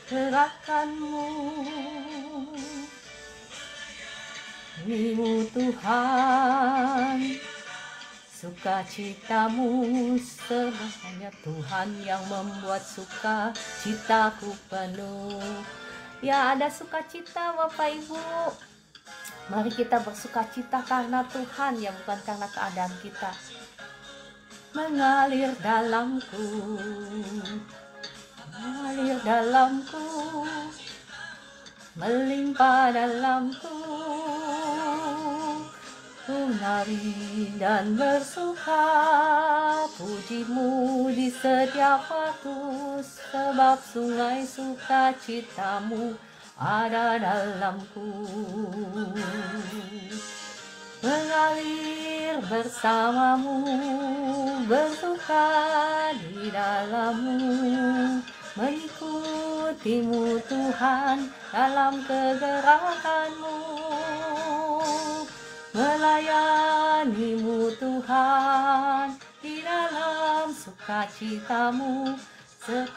gerakanmu. Dirimu Tuhan, sukacitamu semuanya Tuhan yang membuat sukacitaku penuh. Ya, ada sukacita Bapak Ibu. Mari kita bersukacita karena Tuhan ya, bukan karena keadaan kita. Mengalir dalamku, mengalir dalamku, melimpah dalamku. Ku nari dan bersuka, pujimu di setiap waktu, sebab sungai sukacitamu ada dalamku. Mengalir bersamamu, bersuka di dalammu, mengikutimu Tuhan dalam kegerakanmu, melayanimu Tuhan di dalam sukacitamu.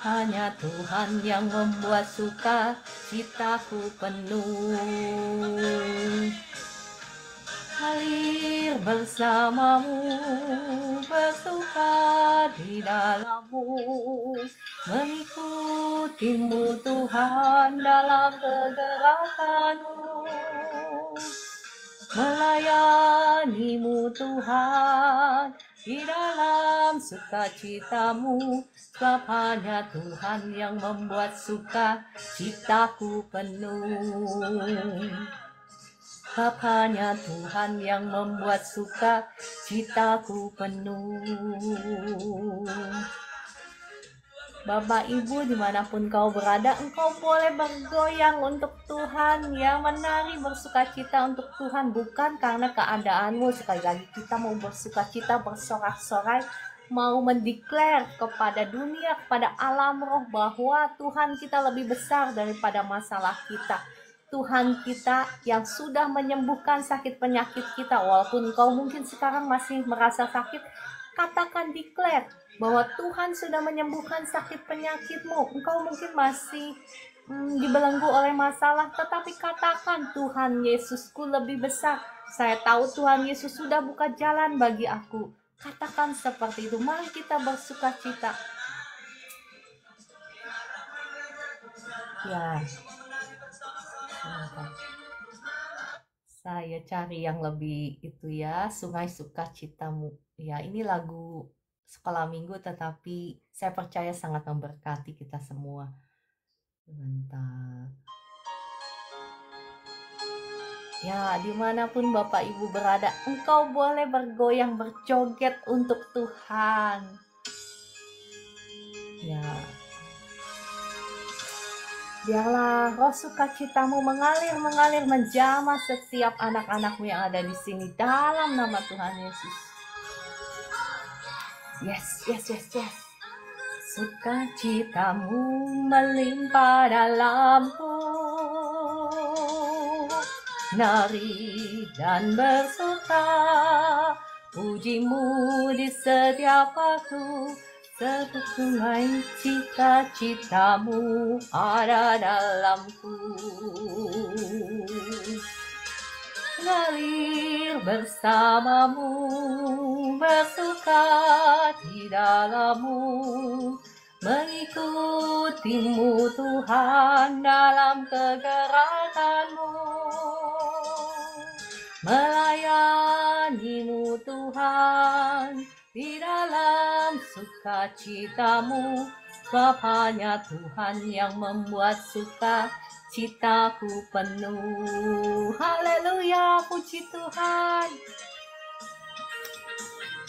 Hanya Tuhan yang membuat sukacitaku penuh. Hadir bersamamu, bersuka di dalammu, mengikutimu Tuhan dalam kegerakanmu, melayanimu Tuhan di dalam sukacitamu. Sebab hanya Tuhan yang membuat sukacitaku penuh. Sebab hanya Tuhan yang membuat sukacitaku penuh. Bapak Ibu dimanapun kau berada, engkau boleh bergoyang untuk Tuhan ya, menari bersukacita untuk Tuhan, bukan karena keadaanmu. Sekali lagi kita mau bersukacita, bersorak-sorai, mau mendeklar kepada dunia, kepada alam roh bahwa Tuhan kita lebih besar daripada masalah kita. Tuhan kita yang sudah menyembuhkan sakit penyakit kita. Walaupun engkau mungkin sekarang masih merasa sakit, katakan declare bahwa Tuhan sudah menyembuhkan sakit penyakitmu. Engkau mungkin masih dibelenggu oleh masalah, tetapi katakan, Tuhan Yesusku lebih besar. Saya tahu Tuhan Yesus sudah buka jalan bagi aku. Katakan seperti itu. Mari kita bersukacita. Ya. Saya cari yang lebih itu ya, Sungai Sukacitamu. Ya, ini lagu sekolah minggu, tetapi saya percaya sangat memberkati kita semua. Sebentar. Ya, dimanapun Bapak Ibu berada, engkau boleh bergoyang, berjoget untuk Tuhan. Ya. Biarlah roh sukacitamu mengalir menjamah setiap anak-anakmu yang ada di sini dalam nama Tuhan Yesus. Yes. Sukacitamu melimpah dalamku, nari dan bersuka, pujimu di setiap waktu. Sebab sungai sukacitamu ada dalamku. Ngalir bersamamu, bersuka di dalammu, mengikutimu Tuhan dalam kegerakanmu, melayanimu Tuhan di dalam sukacitamu. Sebab hanya Tuhan yang membuat sukacitaku penuh. Haleluya, puji Tuhan.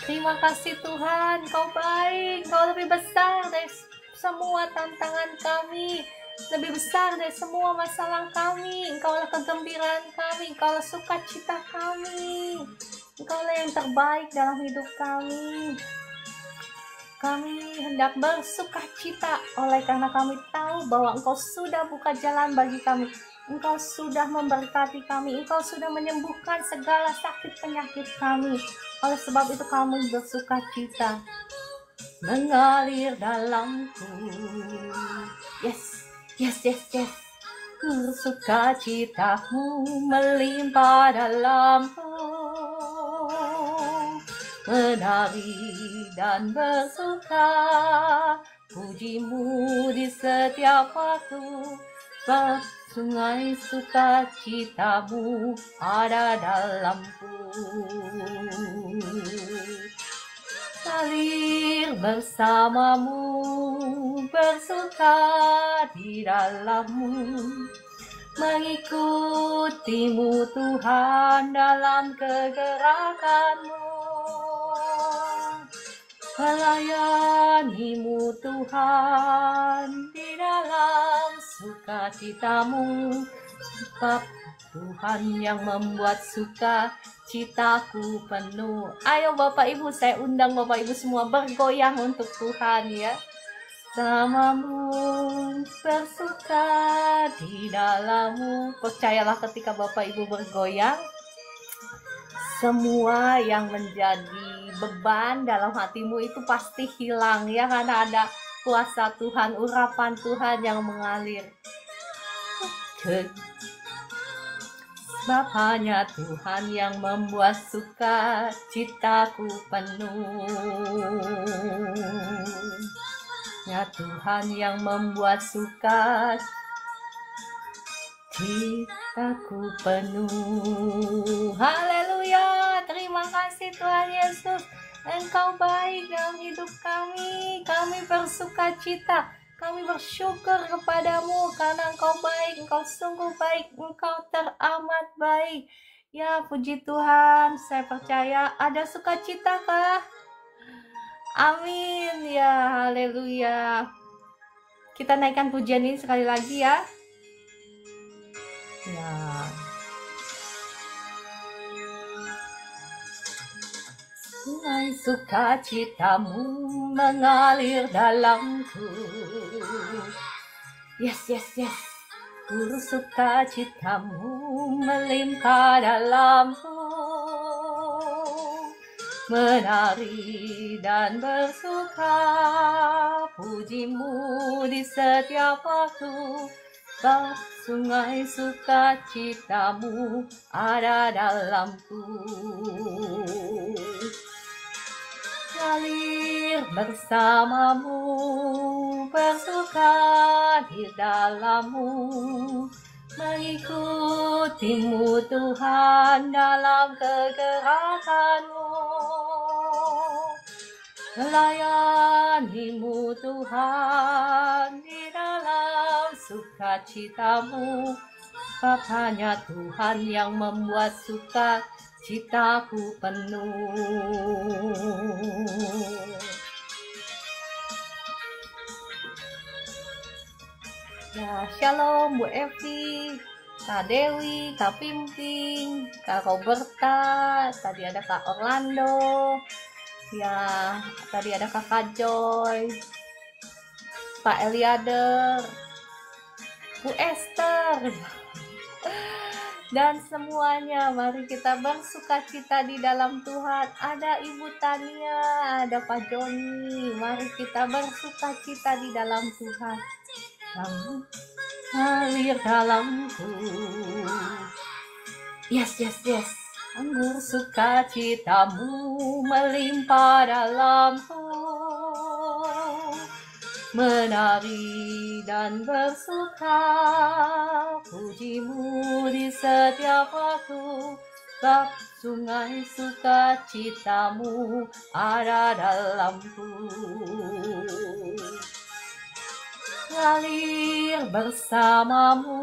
Terima kasih Tuhan, Kau baik, Kau lebih besar dari semua tantangan kami, lebih besar dari semua masalah kami. Engkaulah kegembiraan kami, Engkaulah sukacita kami, Engkaulah yang terbaik dalam hidup kami. Kami hendak bersukacita oleh karena kami tahu bahwa Engkau sudah buka jalan bagi kami. Engkau sudah memberkati kami, Engkau sudah menyembuhkan segala sakit penyakit kami. Oleh sebab itu kami mengalir dalamku. Yes, Yes, yes, yes. Sukacitamu melimpah dalamku, menari dan bersuka, pujimu di setiap waktu. Sebab sungai sukacitamu ada dalamku. Salir bersamamu, bersuka di dalammu, mengikutimu Tuhan dalam kegerakanmu, melayanimu Tuhan di dalam sukacitamu, sebab Tuhan yang membuat sukacitaku penuh. Ayo Bapak Ibu, saya undang Bapak Ibu semua bergoyang untuk Tuhan ya. Samamu bersuka di dalammu. Percayalah ketika Bapak Ibu bergoyang, semua yang menjadi beban dalam hatimu itu pasti hilang ya, karena ada kuasa Tuhan, urapan Tuhan yang mengalir. Sebab hanya Tuhan yang membuat sukacitaku penuh. Ya Tuhan yang membuat sukacitaku penuh. Haleluya. Terima kasih Tuhan Yesus. Engkau baik dalam hidup kami. Kami bersukacita. Kami bersyukur kepadamu karena Engkau baik, Engkau sungguh baik, Engkau teramat baik. Ya puji Tuhan, saya percaya ada sukacita kah? Amin ya, haleluya. Kita naikkan pujian ini sekali lagi ya. Ya. Sungai sukacitamu mengalir dalamku. Yes, yes, yes. Guru sukacitamu melimpah dalamku, menari dan bersuka, pujimu di setiap waktu. Sebab sungai sukacitamu ada dalamku. Ngalir bersamamu, bersuka di dalammu, mengikutimu Tuhan dalam kegerakanmu, melayanimu Tuhan di dalam sukacitamu. Sebab hanya Tuhan yang membuat sukacitaku penuh. Ya, shalom Bu Evi, Kak Dewi, Kak Pimping, Kak Roberta, tadi ada Kak Orlando, ya tadi ada Kakak Joy, Pak Eliader, Bu Esther, dan semuanya. Mari kita bersukacita di dalam Tuhan. Ada Ibu Tania, ada Pak Joni. Mari kita bersukacita di dalam Tuhan. Ngalir dalamku. Yes, yes, yes. Anggur sukacitamu melimpah dalamku, menari dan bersuka, pujimu di setiap waktu. Sebab sungai sukacitamu ada dalamku. Ngalir bersamamu,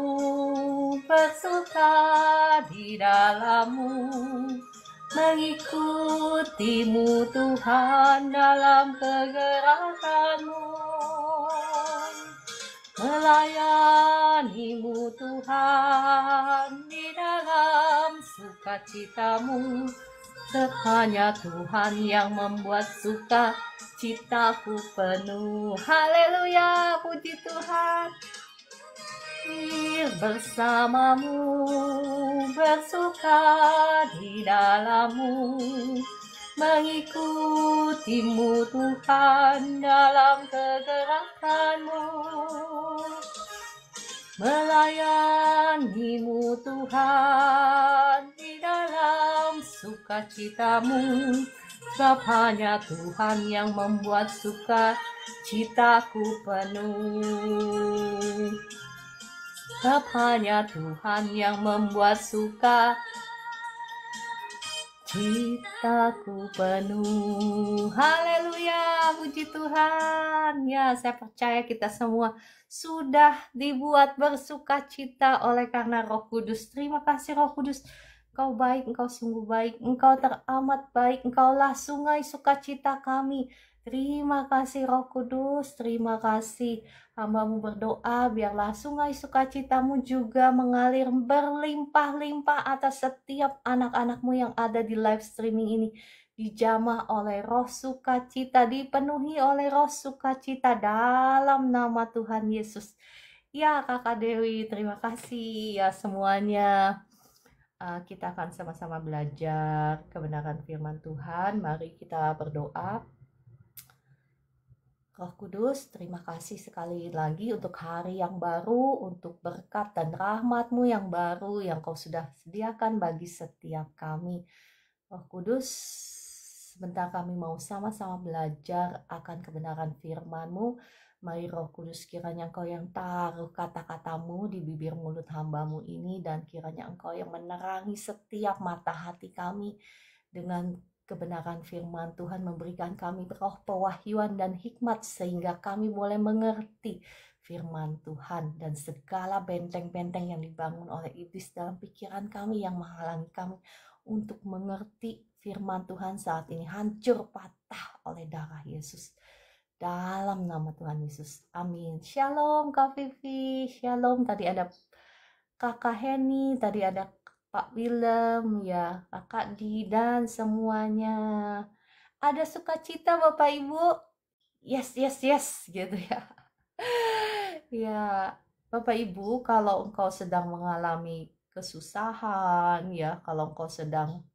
bersuka di dalammu, mengikutimu Tuhan dalam kegerakanmu, melayanimu Tuhan di dalam sukacitamu. Hanya Tuhan yang membuat sukacitaku penuh. Haleluya, puji Tuhan. Bersamamu, bersuka di dalammu, mengikutimu Tuhan dalam kegerakanmu, melayanimu Tuhan di dalam sukacitamu. Sebab hanya Tuhan yang membuat sukacitaku penuh. Sebab hanya Tuhan yang membuat sukacitaku penuh. Haleluya, puji Tuhan. Ya, saya percaya kita semua sudah dibuat bersukacita oleh karena Roh Kudus. Terima kasih Roh Kudus. Engkau baik, Engkau sungguh baik, Engkau teramat baik, Engkaulah sungai sukacita kami. Terima kasih Roh Kudus, terima kasih. Hamba-Mu berdoa, biarlah sungai sukacitamu juga mengalir berlimpah-limpah atas setiap anak-anak-Mu yang ada di live streaming ini. Dijamah oleh roh sukacita, dipenuhi oleh roh sukacita dalam nama Tuhan Yesus. Ya Kakak Dewi, terima kasih ya semuanya. Kita akan sama-sama belajar kebenaran firman Tuhan. Mari kita berdoa. Roh Kudus, terima kasih sekali lagi untuk hari yang baru, untuk berkat dan rahmat-Mu yang baru yang Kau sudah sediakan bagi setiap kami. Roh Kudus, sebentar kami mau sama-sama belajar akan kebenaran firman-Mu. Mari Roh Kudus, kiranya Engkau yang taruh kata-kata-Mu di bibir mulut hamba-Mu ini, dan kiranya Engkau yang menerangi setiap mata hati kami dengan kebenaran firman Tuhan, memberikan kami roh pewahyuan dan hikmat sehingga kami boleh mengerti firman Tuhan, dan segala benteng-benteng yang dibangun oleh iblis dalam pikiran kami yang menghalangi kami untuk mengerti firman Tuhan saat ini hancur patah oleh darah Yesus. Dalam nama Tuhan Yesus. Amin. Shalom Kak Vivi. Shalom. Tadi ada Kakak Heni. Tadi ada Pak Willem. Ya, Kakak Di dan semuanya. Ada sukacita Bapak Ibu? Yes, yes, yes. Gitu ya. Ya, Bapak Ibu, kalau engkau sedang mengalami kesusahan, ya, kalau engkau sedang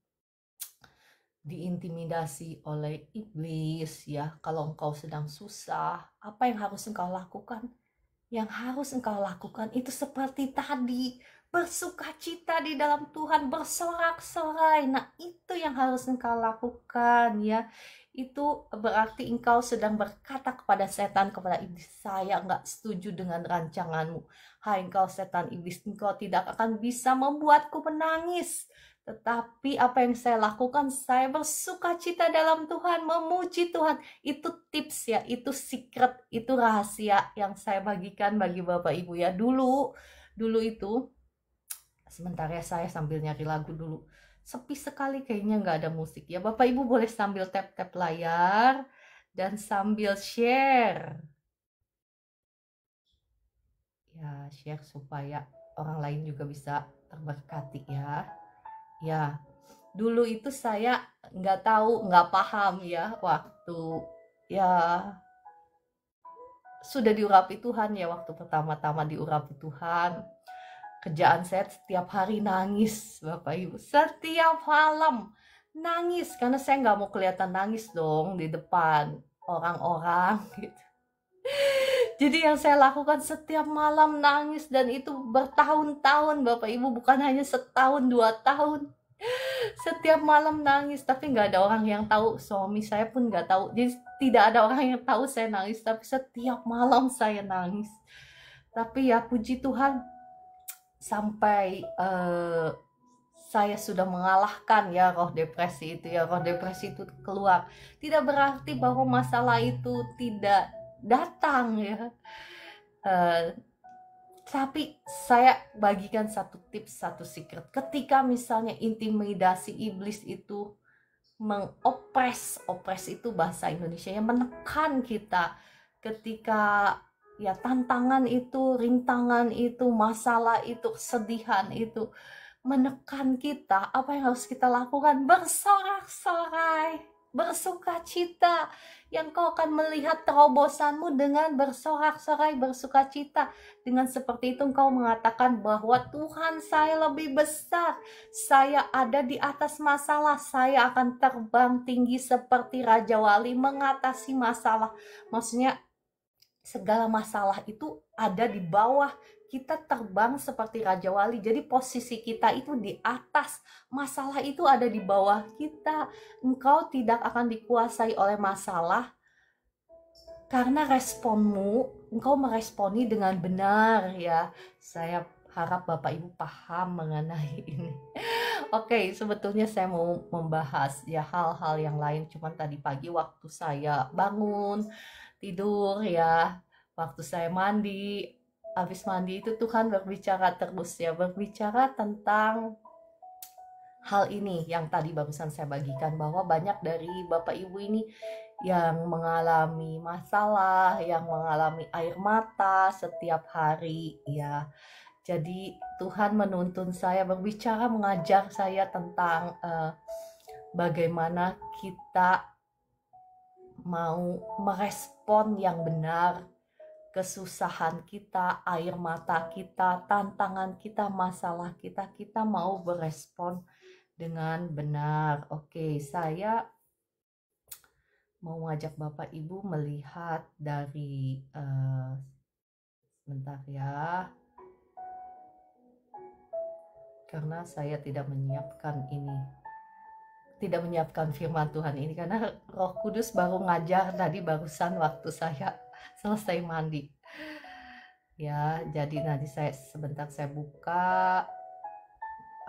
diintimidasi oleh iblis, ya, kalau engkau sedang susah, apa yang harus engkau lakukan? Yang harus engkau lakukan itu seperti tadi, bersukacita di dalam Tuhan, bersorak-sorai. Nah, itu yang harus engkau lakukan, ya. Itu berarti engkau sedang berkata kepada setan, kepada iblis, saya enggak setuju dengan rancanganmu. Hai engkau setan iblis, engkau tidak akan bisa membuatku menangis. Tetapi apa yang saya lakukan, saya bersukacita dalam Tuhan, memuji Tuhan. Itu tips ya, itu secret, itu rahasia yang saya bagikan bagi Bapak Ibu ya. Dulu itu, sebentar ya, saya sambil nyari lagu dulu. Sepi sekali kayaknya, nggak ada musik ya. Bapak Ibu boleh sambil tap-tap layar dan sambil share. Ya, share supaya orang lain juga bisa terberkati ya. Ya, dulu itu saya nggak tahu, nggak paham ya, waktu ya sudah diurapi Tuhan ya, waktu pertama-tama diurapi Tuhan. Kerjaan saya setiap hari nangis, Bapak Ibu. Setiap malam nangis, karena saya nggak mau kelihatan nangis dong di depan orang-orang gitu. Jadi yang saya lakukan setiap malam nangis, dan itu bertahun-tahun Bapak Ibu, bukan hanya setahun 2 tahun. Setiap malam nangis, tapi nggak ada orang yang tahu, suami saya pun nggak tahu. Jadi tidak ada orang yang tahu saya nangis, tapi setiap malam saya nangis. Tapi ya puji Tuhan, sampai saya sudah mengalahkan ya roh depresi itu ya. Roh depresi itu keluar. Tidak berarti bahwa masalah itu tidak datang ya. Tapi saya bagikan satu tips, satu secret. Ketika misalnya intimidasi iblis itu mengopres, opres itu bahasa Indonesia yang menekan kita. Ketika ya tantangan itu, rintangan itu, masalah itu, kesedihan itu menekan kita, apa yang harus kita lakukan? Bersorak-sorai, bersukacita. Yang kau akan melihat terobosanmu dengan bersorak-sorai, bersukacita. Dengan seperti itu engkau mengatakan bahwa Tuhan, saya lebih besar. Saya ada di atas masalah. Saya akan terbang tinggi seperti Raja Wali mengatasi masalah. Maksudnya segala masalah itu ada di bawah, kita terbang seperti Raja Wali. Jadi posisi kita itu di atas, masalah itu ada di bawah kita. Engkau tidak akan dikuasai oleh masalah karena responmu, engkau meresponi dengan benar ya. Saya harap Bapak Ibu paham mengenai ini. Oke, sebetulnya saya mau membahas ya hal-hal yang lain, cuman tadi pagi waktu saya bangun tidur ya, waktu saya mandi, habis mandi itu Tuhan berbicara terus ya, berbicara tentang hal ini yang tadi barusan saya bagikan, bahwa banyak dari Bapak Ibu ini yang mengalami masalah, yang mengalami air mata setiap hari ya. Jadi Tuhan menuntun saya berbicara, mengajar saya tentang bagaimana kita mau merespon yang benar kesusahan kita, air mata kita, tantangan kita, masalah kita. Kita mau berespon dengan benar. Oke, saya mau ngajak Bapak Ibu melihat dari sebentar ya, karena saya tidak menyiapkan firman Tuhan ini, karena Roh Kudus baru ngajar tadi barusan waktu saya selesai mandi ya. Jadi nanti sebentar saya buka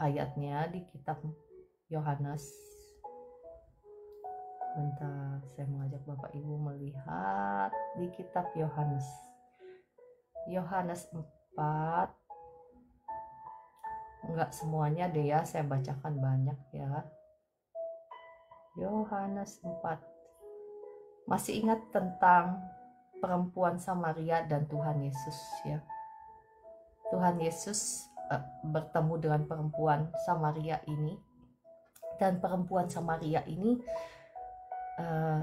ayatnya di kitab Yohanes. Bentar, saya mengajak Bapak Ibu melihat di kitab Yohanes 4. Enggak semuanya deh ya, saya bacakan banyak ya. Yohanes 4. Masih ingat tentang perempuan Samaria dan Tuhan Yesus ya. Tuhan Yesus bertemu dengan perempuan Samaria ini, dan perempuan Samaria ini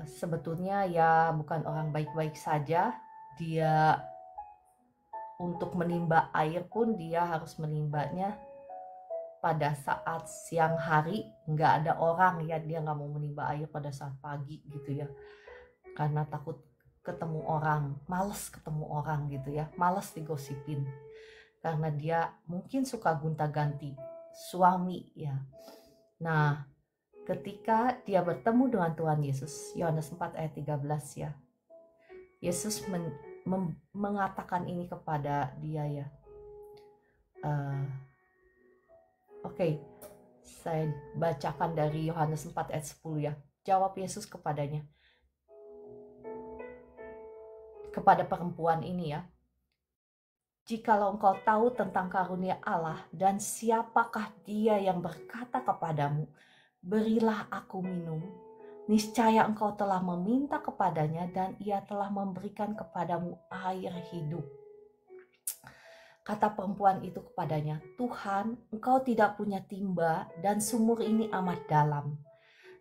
sebetulnya ya bukan orang baik-baik saja. Dia untuk menimba air pun dia harus menimbanya pada saat siang hari, nggak ada orang ya, dia nggak mau menimba air pada saat pagi gitu ya, karena takut ketemu orang, males ketemu orang gitu ya, males digosipin, karena dia mungkin suka gonta-ganti suami ya. Nah, ketika dia bertemu dengan Tuhan Yesus, Yohanes 4 ayat 13 ya, Yesus mengatakan ini kepada dia ya. Oke, saya bacakan dari Yohanes 4 ayat 10 ya. Jawab Yesus kepadanya, kepada perempuan ini ya, jikalau engkau tahu tentang karunia Allah dan siapakah dia yang berkata kepadamu, berilah aku minum, niscaya engkau telah meminta kepadanya dan ia telah memberikan kepadamu air hidup. Kata perempuan itu kepadanya, Tuhan, engkau tidak punya timba dan sumur ini amat dalam.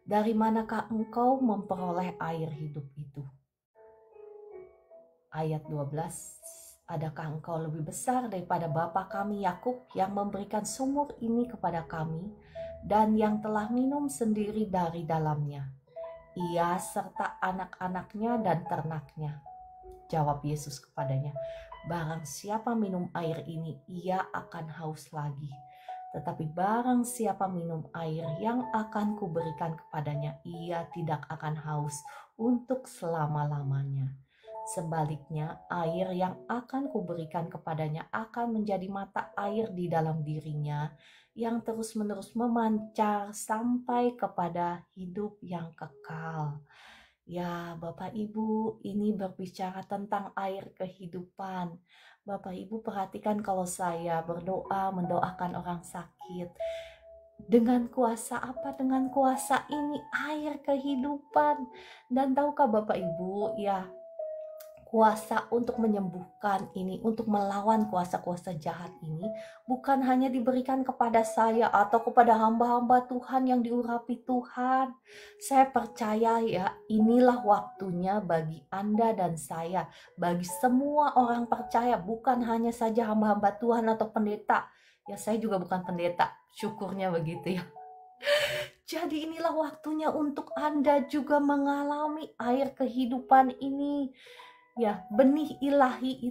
Dari manakah engkau memperoleh air hidup itu? Ayat 12, adakah engkau lebih besar daripada bapa kami Yakub yang memberikan sumur ini kepada kami dan yang telah minum sendiri dari dalamnya, ia serta anak-anaknya dan ternaknya? Jawab Yesus kepadanya, barang siapa minum air ini, ia akan haus lagi. Tetapi barang siapa minum air yang akan kuberikan kepadanya, ia tidak akan haus untuk selama-lamanya. Sebaliknya, air yang akan kuberikan kepadanya akan menjadi mata air di dalam dirinya, yang terus-menerus memancar sampai kepada hidup yang kekal. Ya, Bapak Ibu, ini berbicara tentang air kehidupan. Bapak Ibu perhatikan kalau saya berdoa, mendoakan orang sakit. Dengan kuasa apa? Dengan kuasa ini, air kehidupan. Dan tahukah Bapak Ibu, ya, kuasa untuk menyembuhkan ini, untuk melawan kuasa-kuasa jahat ini, bukan hanya diberikan kepada saya atau kepada hamba-hamba Tuhan yang diurapi Tuhan. Saya percaya ya, inilah waktunya bagi Anda dan saya, bagi semua orang percaya, bukan hanya saja hamba-hamba Tuhan atau pendeta. Ya, saya juga bukan pendeta, syukurnya begitu ya. Jadi inilah waktunya untuk Anda juga mengalami air kehidupan ini. Ya, benih ilahi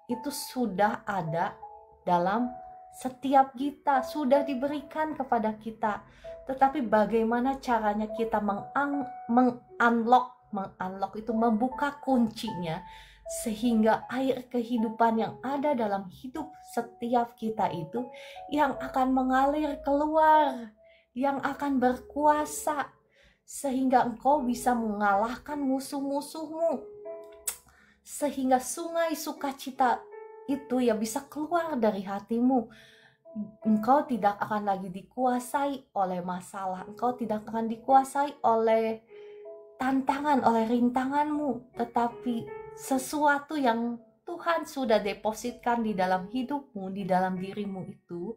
itu sudah ada dalam setiap kita, sudah diberikan kepada kita. Tetapi bagaimana caranya kita mengunlock itu, membuka kuncinya, sehingga air kehidupan yang ada dalam hidup setiap kita itu yang akan mengalir keluar, yang akan berkuasa, sehingga engkau bisa mengalahkan musuh-musuhmu, sehingga sungai sukacita itu ya bisa keluar dari hatimu. Engkau tidak akan lagi dikuasai oleh masalah, engkau tidak akan dikuasai oleh tantangan, oleh rintanganmu, tetapi sesuatu yang Tuhan sudah depositkan di dalam hidupmu, di dalam dirimu itu,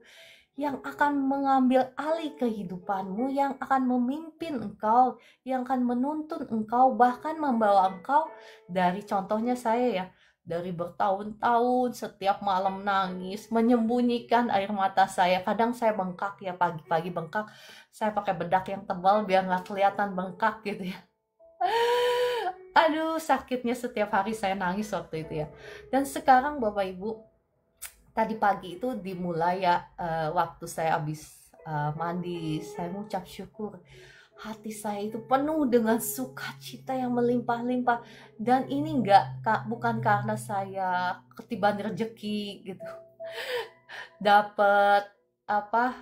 yang akan mengambil alih kehidupanmu, yang akan memimpin engkau, yang akan menuntun engkau, bahkan membawa engkau dari, contohnya saya ya, dari bertahun-tahun setiap malam nangis, menyembunyikan air mata saya. Kadang saya bengkak ya, pagi-pagi bengkak, saya pakai bedak yang tebal biar nggak kelihatan bengkak gitu ya. Aduh, sakitnya setiap hari saya nangis waktu itu ya. Dan sekarang Bapak Ibu, tadi pagi itu dimulai ya, waktu saya habis mandi, saya mengucap syukur. Hati saya itu penuh dengan sukacita yang melimpah-limpah. Dan ini bukan karena saya ketiban rezeki gitu, dapat apa,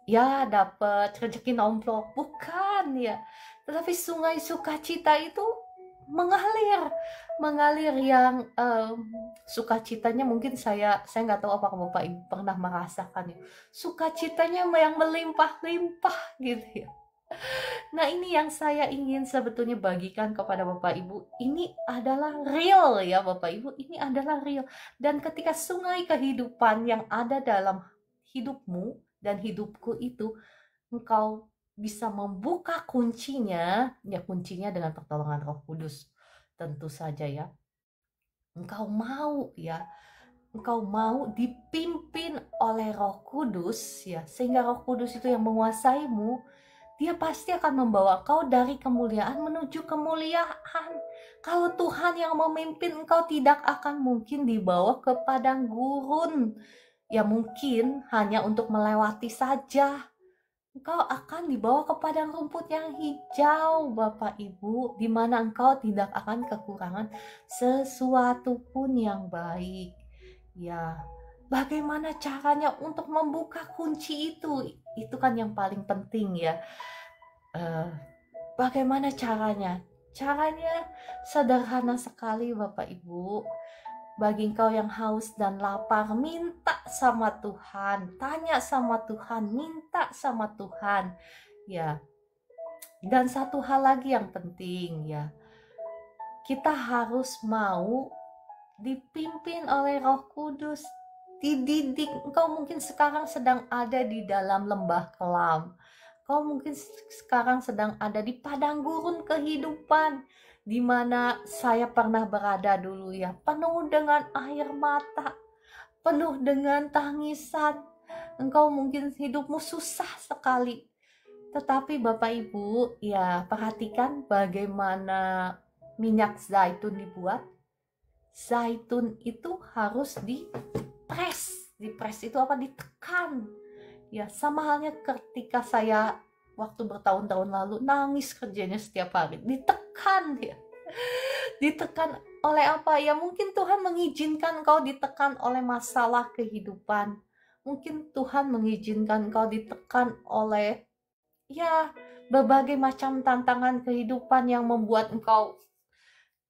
ya dapat rezeki nomplok, bukan ya. Tetapi sungai sukacita itu mengalir yang sukacitanya, mungkin saya nggak tahu apakah Bapak Ibu pernah merasakan ya, sukacitanya yang melimpah-limpah gitu ya. Nah, ini yang saya ingin sebetulnya bagikan kepada Bapak Ibu. Ini adalah real ya Bapak Ibu, ini adalah real. Dan ketika sungai kehidupan yang ada dalam hidupmu dan hidupku itu, engkau bisa membuka kuncinya, ya kuncinya dengan pertolongan Roh Kudus. Tentu saja ya, engkau mau dipimpin oleh Roh Kudus ya, sehingga Roh Kudus itu yang menguasaimu. Dia pasti akan membawa engkau dari kemuliaan menuju kemuliaan. Kalau Tuhan yang memimpin, engkau tidak akan mungkin dibawa ke padang gurun, ya mungkin hanya untuk melewati saja. Engkau akan dibawa ke padang rumput yang hijau, Bapak Ibu, di mana engkau tidak akan kekurangan sesuatu pun yang baik. Ya, bagaimana caranya untuk membuka kunci itu? Itu kan yang paling penting ya. Bagaimana caranya? Caranya sederhana sekali, Bapak Ibu. Bagi engkau yang haus dan lapar, minta sama Tuhan, tanya sama Tuhan, minta sama Tuhan ya. Dan satu hal lagi yang penting ya, kita harus mau dipimpin oleh Roh Kudus, dididik. Engkau mungkin sekarang sedang ada di dalam lembah kelam, kau mungkin sekarang sedang ada di padang gurun kehidupan, di mana saya pernah berada dulu ya, penuh dengan air mata, penuh dengan tangisan. Engkau mungkin hidupmu susah sekali. Tetapi Bapak Ibu, ya perhatikan bagaimana minyak zaitun dibuat. Zaitun itu harus dipres. Dipres itu apa? Ditekan. Ya, sama halnya ketika saya waktu bertahun-tahun lalu nangis kerjanya setiap hari, ditekan ya. Ditekan oleh apa? Ya mungkin Tuhan mengizinkan kau ditekan oleh masalah kehidupan. Mungkin Tuhan mengizinkan kau ditekan oleh ya berbagai macam tantangan kehidupan yang membuat engkau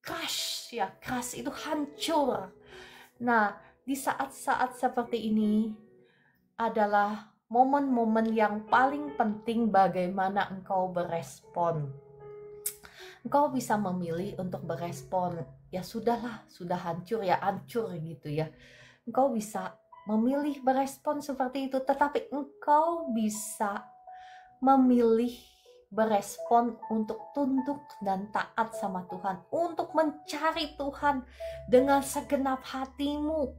crash ya, crash itu hancur. Nah, di saat-saat seperti ini adalah momen-momen yang paling penting bagaimana engkau berespon. Engkau bisa memilih untuk berespon, ya sudahlah, sudah hancur ya hancur gitu ya. Engkau bisa memilih berespon seperti itu, tetapi engkau bisa memilih berespon untuk tunduk dan taat sama Tuhan, untuk mencari Tuhan dengan segenap hatimu,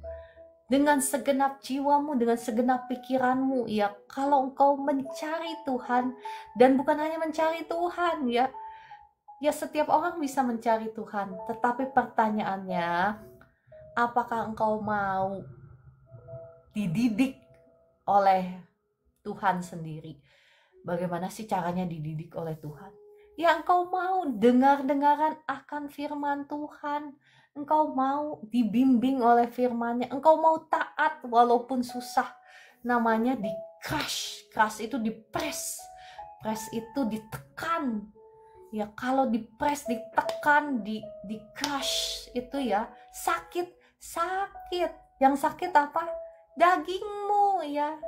dengan segenap jiwamu, dengan segenap pikiranmu ya. Kalau engkau mencari Tuhan, dan bukan hanya mencari Tuhan ya, Ya, setiap orang bisa mencari Tuhan, tetapi pertanyaannya, apakah engkau mau dididik oleh Tuhan sendiri? Bagaimana sih caranya dididik oleh Tuhan? Ya, engkau mau dengar-dengaran akan firman Tuhan. Engkau mau dibimbing oleh firman-Nya. Engkau mau taat walaupun susah. Namanya di crush. Crush itu di press. Press itu ditekan. Ya, kalau di press, ditekan, di crush itu ya sakit. Yang sakit apa? Dagingmu ya.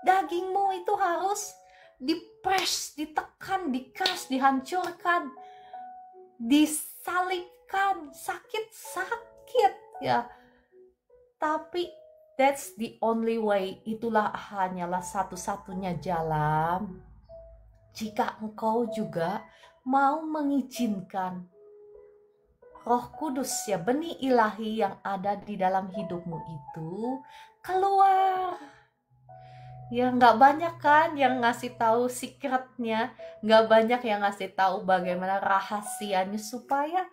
Dagingmu itu harus di-press, ditekan, di-crush, dihancurkan, disalibkan, sakit ya. Tapi that's the only way, itulah hanyalah satu-satunya jalan jika engkau juga mau mengizinkan Roh Kudus ya, benih ilahi yang ada di dalam hidupmu itu keluar. Ya, nggak banyak kan yang ngasih tahu secretnya, nggak banyak yang ngasih tahu bagaimana rahasianya supaya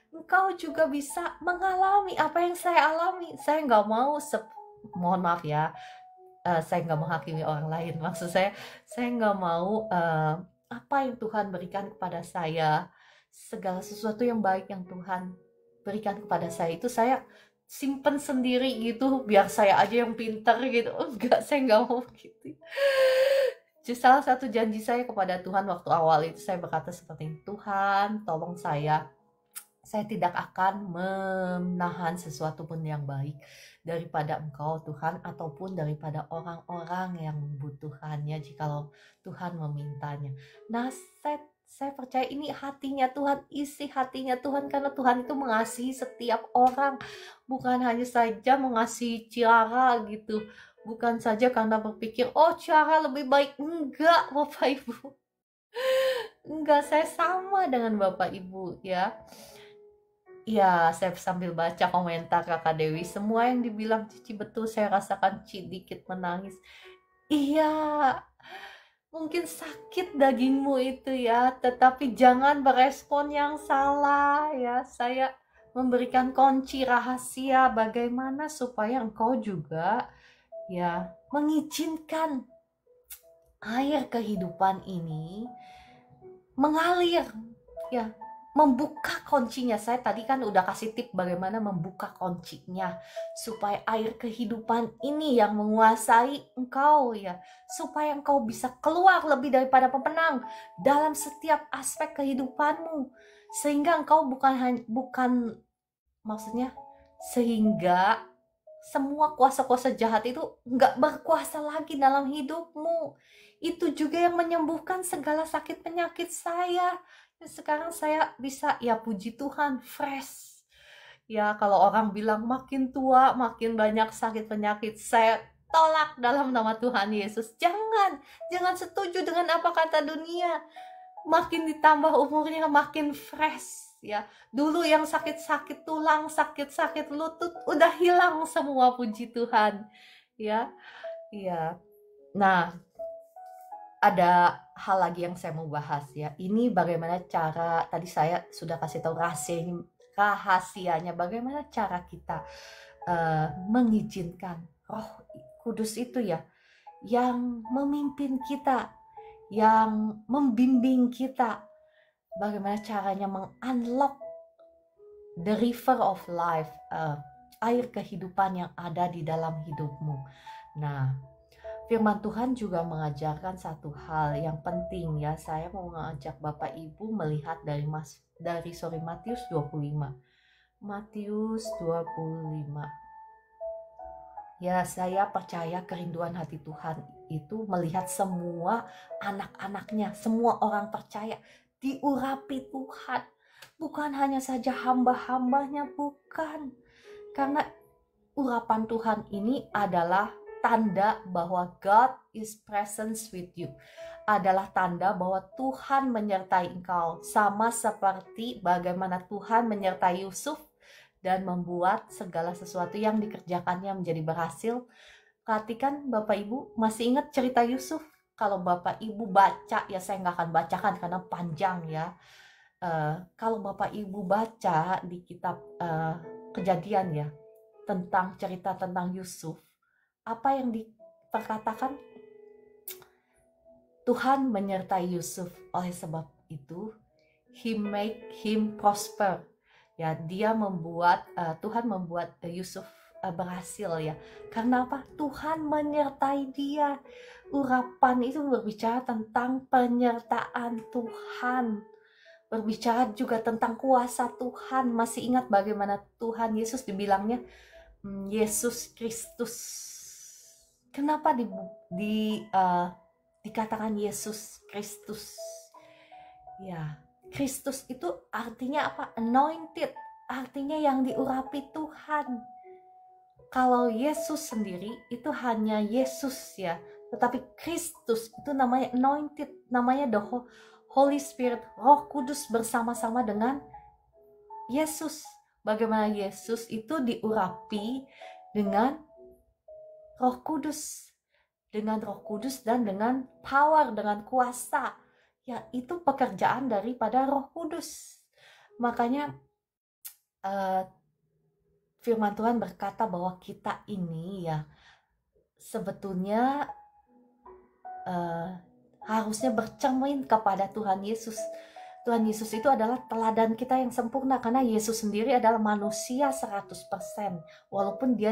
engkau juga bisa mengalami apa yang saya alami. Saya nggak mau, mohon maaf ya, saya nggak menghakimi orang lain. Maksud saya nggak mau apa yang Tuhan berikan kepada saya, segala sesuatu yang baik yang Tuhan berikan kepada saya itu saya simpen sendiri gitu, biar saya aja yang pintar gitu. Enggak, saya nggak mau gitu. Jadi salah satu janji saya kepada Tuhan waktu awal itu, saya berkata seperti ini, Tuhan tolong saya tidak akan menahan sesuatu pun yang baik daripada Engkau Tuhan, ataupun daripada orang-orang yang membutuhkannya jikalau Tuhan memintanya. Nah, saya percaya ini hatinya Tuhan, isi hatinya Tuhan, karena Tuhan itu mengasihi setiap orang, bukan hanya saja mengasihi Ciara gitu, bukan saja karena berpikir, oh Ciara lebih baik. Enggak, Bapak Ibu. Enggak, saya sama dengan Bapak Ibu ya. Ya, saya sambil baca komentar Kakak Dewi, semua yang dibilang Cici betul, saya rasakan sedikit menangis. Iya, mungkin sakit dagingmu itu ya, tetapi jangan berespon yang salah ya. Saya memberikan kunci rahasia bagaimana supaya engkau juga ya mengizinkan air kehidupan ini mengalir ya, membuka kuncinya. Saya tadi kan udah kasih tip bagaimana membuka kuncinya supaya air kehidupan ini yang menguasai engkau ya, supaya engkau bisa keluar lebih daripada pemenang dalam setiap aspek kehidupanmu, sehingga engkau bukan maksudnya sehingga semua kuasa-kuasa jahat itu nggak berkuasa lagi dalam hidupmu. Itu juga yang menyembuhkan segala sakit penyakit saya. Dan sekarang saya bisa, ya puji Tuhan, fresh. Ya, kalau orang bilang makin tua, makin banyak sakit penyakit, saya tolak dalam nama Tuhan Yesus. Jangan setuju dengan apa kata dunia. Makin ditambah umurnya, makin fresh. Ya, dulu yang sakit-sakit tulang, sakit-sakit lutut udah hilang semua, puji Tuhan. Ya. Iya. Nah, ada hal lagi yang saya mau bahas ya. Ini bagaimana cara, tadi saya sudah kasih tahu rahasianya bagaimana cara kita mengizinkan Roh Kudus itu ya, yang memimpin kita, yang membimbing kita, bagaimana caranya mengunlock the river of life, air kehidupan yang ada di dalam hidupmu. Nah, firman Tuhan juga mengajarkan satu hal yang penting ya. Saya mau mengajak Bapak Ibu melihat dari Matius 25. Matius 25. Ya, saya percaya kerinduan hati Tuhan itu melihat semua anak-anaknya, semua orang percaya diurapi Tuhan. Bukan hanya saja hamba-hambanya, bukan. Karena urapan Tuhan ini adalah tanda bahwa God is present with you. Adalah tanda bahwa Tuhan menyertai engkau. Sama seperti bagaimana Tuhan menyertai Yusuf dan membuat segala sesuatu yang dikerjakannya menjadi berhasil. Perhatikan Bapak Ibu, masih ingat cerita Yusuf? Kalau Bapak Ibu baca, ya saya nggak akan bacakan karena panjang ya. kalau Bapak Ibu baca di kitab Kejadian ya, tentang cerita tentang Yusuf, apa yang diperkatakan? Tuhan menyertai Yusuf, oleh sebab itu He make him prosper. Ya, Tuhan membuat Yusuf berhasil ya. Karena apa? Tuhan menyertai dia. Urapan itu berbicara tentang penyertaan Tuhan. Berbicara juga tentang kuasa Tuhan. Masih ingat bagaimana Tuhan Yesus dibilangnya Yesus Kristus. Kenapa dikatakan Yesus Kristus? Ya, Kristus itu artinya apa? Anointed, artinya yang diurapi Tuhan. Kalau Yesus sendiri itu hanya Yesus ya, tetapi Kristus itu namanya anointed, namanya the Holy Spirit, Roh Kudus bersama-sama dengan Yesus. Bagaimana Yesus itu diurapi dengan Roh Kudus, dan dengan power, dengan kuasa. Ya, itu pekerjaan daripada Roh Kudus. Makanya firman Tuhan berkata bahwa kita ini ya sebetulnya harusnya bercermin kepada Tuhan Yesus. Tuhan Yesus itu adalah teladan kita yang sempurna, karena Yesus sendiri adalah manusia 100%. Walaupun dia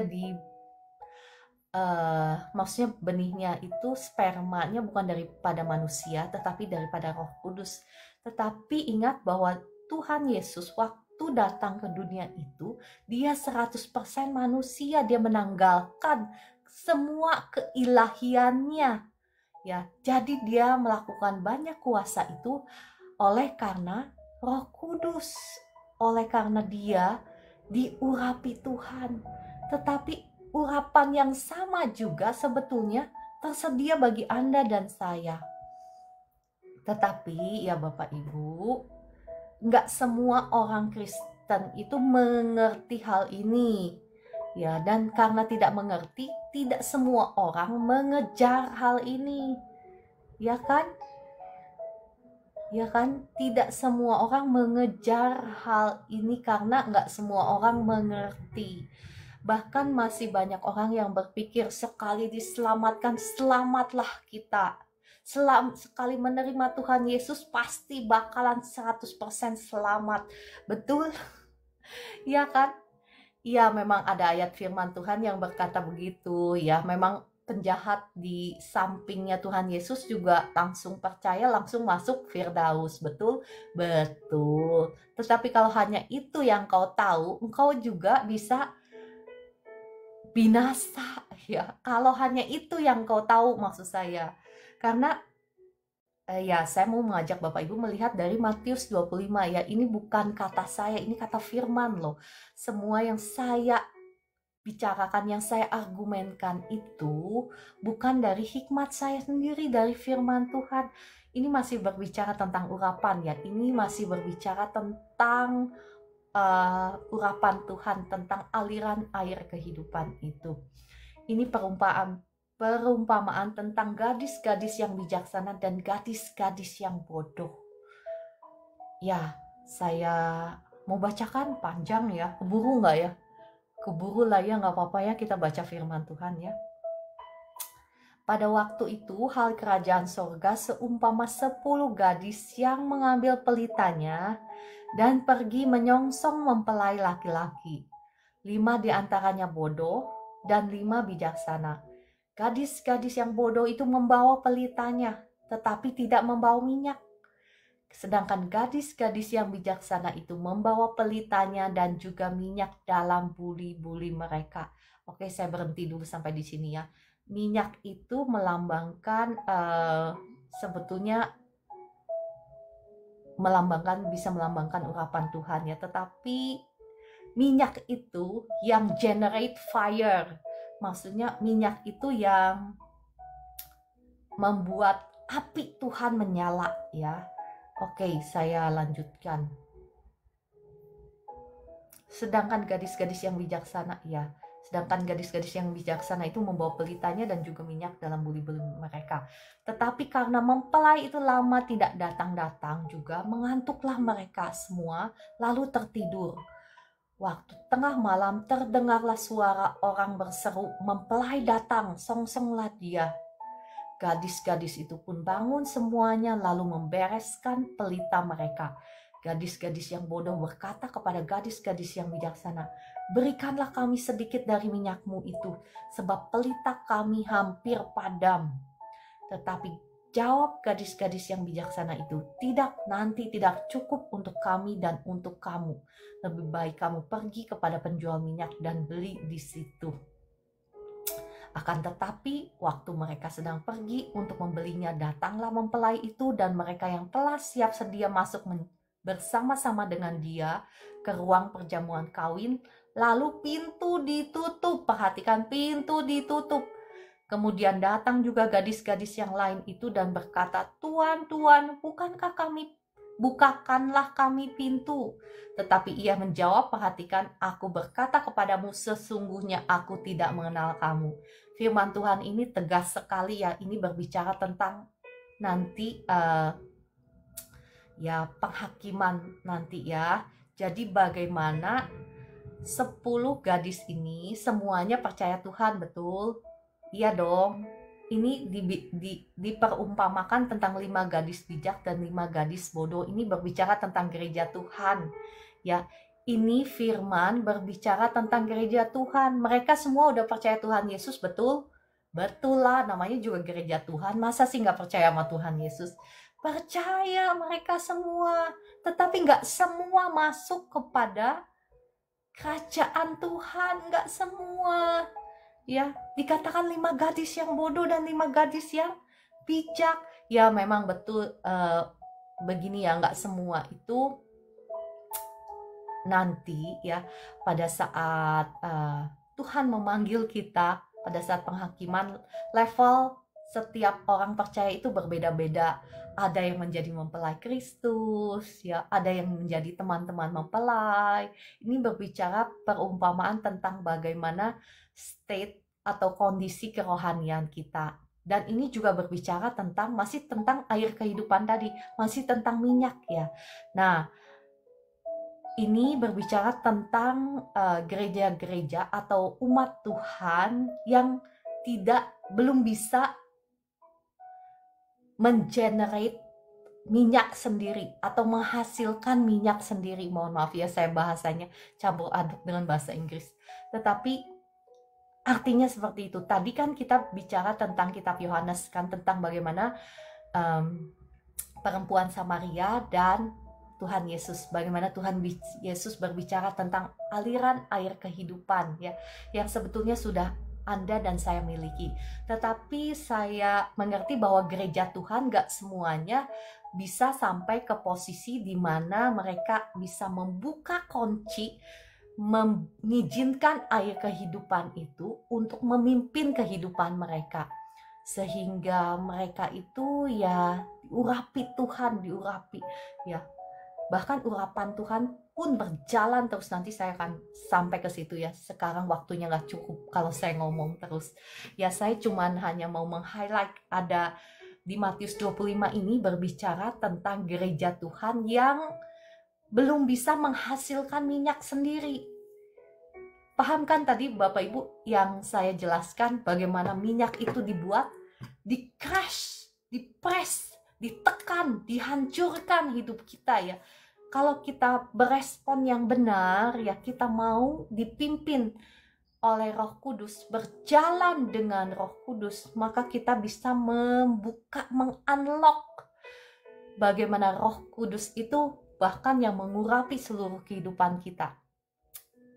maksudnya benihnya itu spermanya bukan daripada manusia tetapi daripada Roh Kudus. Tetapi ingat bahwa Tuhan Yesus waktu datang ke dunia itu dia 100% manusia, dia menanggalkan semua keilahiannya ya. Jadi dia melakukan banyak kuasa itu oleh karena Roh Kudus, oleh karena dia diurapi Tuhan. Tetapi urapan yang sama juga sebetulnya tersedia bagi Anda dan saya. Tetapi ya Bapak Ibu, nggak semua orang Kristen itu mengerti hal ini. Ya, dan karena tidak mengerti, tidak semua orang mengejar hal ini. Ya kan? Ya kan? Tidak semua orang mengejar hal ini karena nggak semua orang mengerti. Bahkan masih banyak orang yang berpikir sekali diselamatkan, selamatlah kita. Sekali menerima Tuhan Yesus pasti bakalan 100% selamat. Betul? Ya kan? Ya, memang ada ayat firman Tuhan yang berkata begitu. Ya, memang penjahat di sampingnya Tuhan Yesus juga langsung percaya, langsung masuk Firdaus. Betul? Betul. Tetapi kalau hanya itu yang kau tahu, engkau juga bisa binasa ya, kalau hanya itu yang kau tahu, maksud saya. Karena ya saya mau mengajak Bapak Ibu melihat dari Matius 25 ya. Ini bukan kata saya, ini kata firman loh. Semua yang saya bicarakan, yang saya argumenkan itu bukan dari hikmat saya sendiri, dari firman Tuhan. Ini masih berbicara tentang urapan ya. Ini masih berbicara tentang urapan Tuhan, tentang aliran air kehidupan itu. Ini perumpamaan tentang gadis-gadis yang bijaksana dan gadis-gadis yang bodoh. Ya, saya mau bacakan panjang ya. Keburu nggak ya? Keburu lah ya, nggak apa-apa ya, kita baca firman Tuhan ya. Pada waktu itu hal kerajaan sorga seumpama 10 gadis yang mengambil pelitanya dan pergi menyongsong mempelai laki-laki. 5 diantaranya bodoh dan 5 bijaksana. Gadis-gadis yang bodoh itu membawa pelitanya, tetapi tidak membawa minyak. Sedangkan gadis-gadis yang bijaksana itu membawa pelitanya dan juga minyak dalam buli-buli mereka. Oke, saya berhenti dulu sampai di sini ya. Minyak itu melambangkan sebetulnya bisa melambangkan urapan Tuhan ya, tetapi minyak itu yang generate fire, maksudnya minyak itu yang membuat api Tuhan menyala ya. Oke, saya lanjutkan. Sedangkan gadis-gadis yang bijaksana ya, Sedangkan gadis-gadis yang bijaksana itu membawa pelitanya dan juga minyak dalam buli-buli mereka. Tetapi karena mempelai itu lama tidak datang-datang juga, mengantuklah mereka semua, lalu tertidur. Waktu tengah malam terdengarlah suara orang berseru, "Mempelai datang, songsonglah dia." Gadis-gadis itu pun bangun semuanya lalu membereskan pelita mereka. Gadis-gadis yang bodoh berkata kepada gadis-gadis yang bijaksana, "Berikanlah kami sedikit dari minyakmu itu, sebab pelita kami hampir padam." Tetapi jawab gadis-gadis yang bijaksana itu, "Tidak, nanti tidak cukup untuk kami dan untuk kamu. Lebih baik kamu pergi kepada penjual minyak dan beli di situ." Akan tetapi, waktu mereka sedang pergi untuk membelinya, datanglah mempelai itu dan mereka yang telah siap sedia masuk bersama-sama dengan dia ke ruang perjamuan kawin, lalu pintu ditutup. Perhatikan, pintu ditutup. Kemudian datang juga gadis-gadis yang lain itu dan berkata, "Tuan, Tuan, bukakanlah kami pintu." Tetapi ia menjawab, "Perhatikan, aku berkata kepadamu, sesungguhnya aku tidak mengenal kamu." Firman Tuhan ini tegas sekali ya. Ini berbicara tentang nanti ya penghakiman nanti ya. Jadi bagaimana 10 gadis ini semuanya percaya Tuhan, betul? Iya dong. Ini diperumpamakan tentang 5 gadis bijak dan 5 gadis bodoh. Ini berbicara tentang gereja Tuhan ya. Ini firman berbicara tentang gereja Tuhan. Mereka semua udah percaya Tuhan Yesus, betul? Betul lah, namanya juga gereja Tuhan. Masa sih nggak percaya sama Tuhan Yesus? Percaya mereka semua. Tetapi nggak semua masuk kepada kerajaan Tuhan. Nggak semua. Ya, dikatakan 5 gadis yang bodoh dan 5 gadis yang bijak. Ya memang betul begini ya, nggak semua itu nanti ya pada saat Tuhan memanggil kita, pada saat penghakiman, level setiap orang percaya itu berbeda-beda. Ada yang menjadi mempelai Kristus ya, ada yang menjadi teman-teman mempelai. Ini berbicara perumpamaan tentang bagaimana state atau kondisi kerohanian kita. Dan ini juga berbicara tentang, masih tentang air kehidupan tadi, masih tentang minyak ya. Nah, ini berbicara tentang gereja-gereja atau umat Tuhan yang belum bisa mengenerate minyak sendiri atau menghasilkan minyak sendiri. Mohon maaf ya, saya bahasanya campur aduk dengan bahasa Inggris. Tetapi artinya seperti itu. Tadi kan kita bicara tentang kitab Yohanes kan, tentang bagaimana perempuan Samaria dan Tuhan Yesus, bagaimana Tuhan Yesus berbicara tentang aliran air kehidupan ya, yang sebetulnya sudah Anda dan saya miliki. Tetapi saya mengerti bahwa gereja Tuhan gak semuanya bisa sampai ke posisi di mana mereka bisa membuka kunci, mengizinkan air kehidupan itu untuk memimpin kehidupan mereka, sehingga mereka itu ya diurapi Tuhan, diurapi ya. Bahkan urapan Tuhan pun berjalan terus. Nanti saya akan sampai ke situ ya. Sekarang waktunya gak cukup kalau saya ngomong terus. Ya saya cuman hanya mau meng-highlight ada di Matius 25 ini berbicara tentang gereja Tuhan yang belum bisa menghasilkan minyak sendiri. Paham kan tadi Bapak Ibu yang saya jelaskan bagaimana minyak itu dibuat, di-crush, di-press, ditekan, dihancurkan hidup kita ya. Kalau kita berespon yang benar ya, kita mau dipimpin oleh Roh Kudus, berjalan dengan Roh Kudus, maka kita bisa membuka, mengunlock bagaimana Roh Kudus itu bahkan yang mengurapi seluruh kehidupan kita.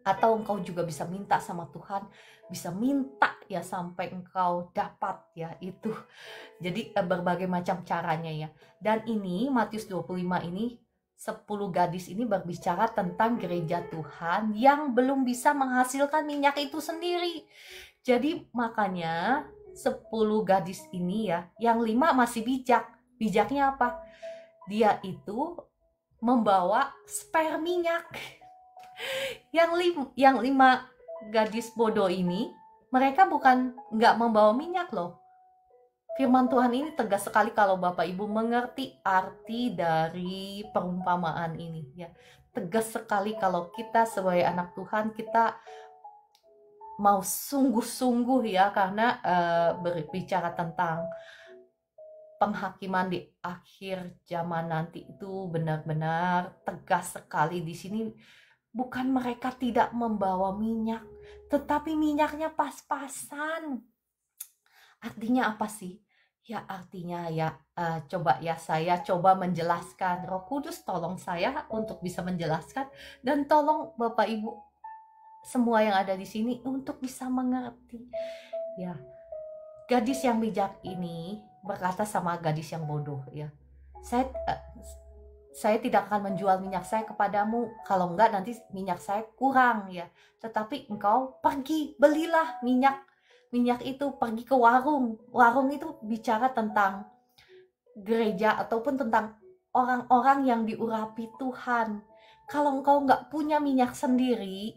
Atau engkau juga bisa minta sama Tuhan, bisa minta ya sampai engkau dapat ya itu. Jadi berbagai macam caranya ya. Dan ini Matius 25 ini 10 gadis ini berbicara tentang gereja Tuhan yang belum bisa menghasilkan minyak itu sendiri. Jadi makanya 10 gadis ini ya, yang 5 masih bijak. Bijaknya apa? Dia itu membawa spare minyak. Yang 5 gadis bodoh ini, mereka bukan nggak membawa minyak loh. Firman Tuhan ini tegas sekali kalau Bapak Ibu mengerti arti dari perumpamaan ini ya. Tegas sekali kalau kita sebagai anak Tuhan, kita mau sungguh-sungguh ya, karena berbicara tentang penghakiman di akhir zaman nanti itu benar-benar tegas sekali di sini. Bukan mereka tidak membawa minyak, tetapi minyaknya pas-pasan. Artinya apa sih? Ya artinya ya coba ya saya coba menjelaskan. Roh Kudus tolong saya untuk bisa menjelaskan, dan tolong Bapak Ibu semua yang ada di sini untuk bisa mengerti. Ya, gadis yang bijak ini berkata sama gadis yang bodoh ya. Saya tidak akan menjual minyak saya kepadamu, kalau enggak nanti minyak saya kurang ya. Tetapi engkau pergi belilah minyak itu, pergi ke warung. Warung itu bicara tentang gereja ataupun tentang orang-orang yang diurapi Tuhan. Kalau engkau nggak punya minyak sendiri,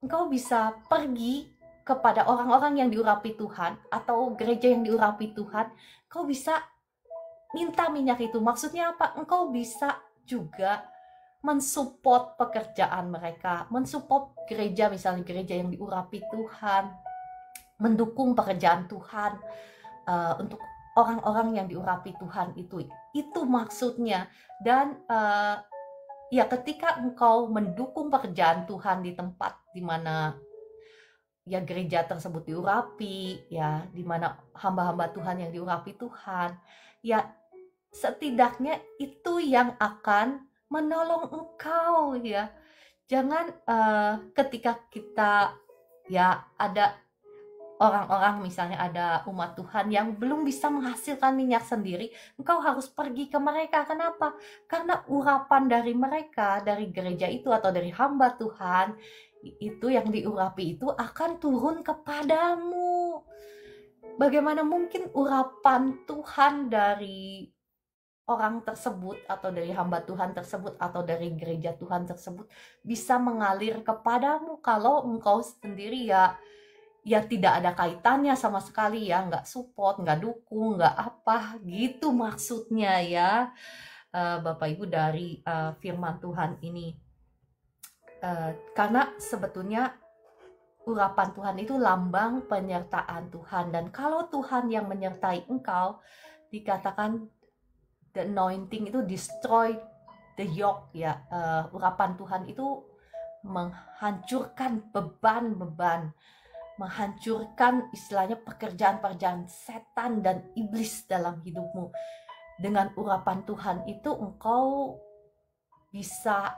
engkau bisa pergi kepada orang-orang yang diurapi Tuhan atau gereja yang diurapi Tuhan. Engkau bisa minta minyak itu. Maksudnya apa? Engkau bisa juga mensupport pekerjaan mereka, mensupport gereja, misalnya gereja yang diurapi Tuhan, mendukung pekerjaan Tuhan untuk orang-orang yang diurapi Tuhan itu maksudnya. Dan ya ketika engkau mendukung pekerjaan Tuhan di tempat di mana ya gereja tersebut diurapi, ya di mana hamba-hamba Tuhan yang diurapi Tuhan, ya setidaknya itu yang akan menolong engkau ya. Jangan ketika kita ya ada orang-orang, misalnya ada umat Tuhan yang belum bisa menghasilkan minyak sendiri, engkau harus pergi ke mereka. Kenapa? Karena urapan dari mereka, dari gereja itu atau dari hamba Tuhan itu yang diurapi itu akan turun kepadamu. Bagaimana mungkin urapan Tuhan dari orang tersebut atau dari hamba Tuhan tersebut atau dari gereja Tuhan tersebut bisa mengalir kepadamu kalau engkau sendiri ya tidak ada kaitannya sama sekali ya, nggak support, nggak dukung, nggak apa gitu maksudnya ya, Bapak Ibu dari firman Tuhan ini. Karena sebetulnya urapan Tuhan itu lambang penyertaan Tuhan, dan kalau Tuhan yang menyertai engkau, dikatakan the anointing itu destroy the yoke ya. Urapan Tuhan itu menghancurkan beban-beban, menghancurkan istilahnya pekerjaan-pekerjaan setan dan iblis dalam hidupmu. Dengan urapan Tuhan itu engkau bisa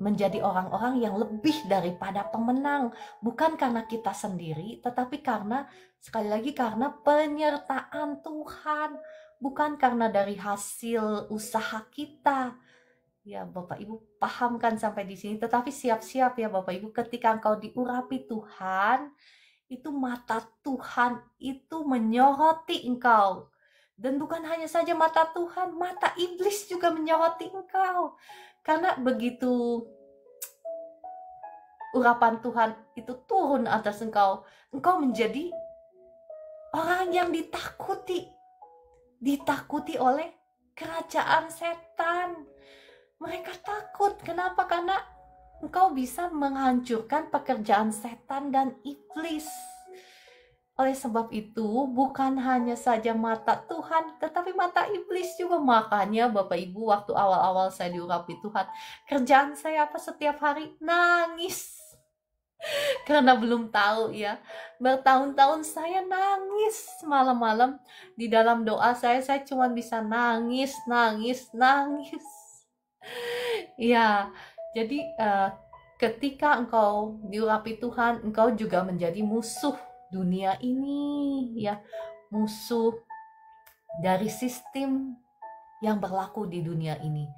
menjadi orang-orang yang lebih daripada pemenang. Bukan karena kita sendiri, tetapi karena, sekali lagi, karena penyertaan Tuhan. Bukan karena dari hasil usaha kita. Ya Bapak Ibu pahamkan sampai di sini. Tetapi siap-siap ya Bapak Ibu, ketika engkau diurapi Tuhan, itu mata Tuhan itu menyoroti engkau. Dan bukan hanya saja mata Tuhan, mata iblis juga menyoroti engkau. Karena begitu urapan Tuhan itu turun atas engkau, engkau menjadi orang yang ditakuti oleh kerajaan setan. Mereka takut. Kenapa? Karena engkau bisa menghancurkan pekerjaan setan dan iblis. Oleh sebab itu, bukan hanya saja mata Tuhan, tetapi mata iblis juga. Makanya Bapak Ibu, waktu awal-awal saya diurapi Tuhan, kerjaan saya apa setiap hari? Nangis. Karena belum tahu ya, bertahun-tahun saya nangis malam-malam. Di dalam doa saya cuma bisa nangis. Ya, jadi ketika engkau diurapi Tuhan, engkau juga menjadi musuh dunia ini ya, musuh dari sistem yang berlaku di dunia ini.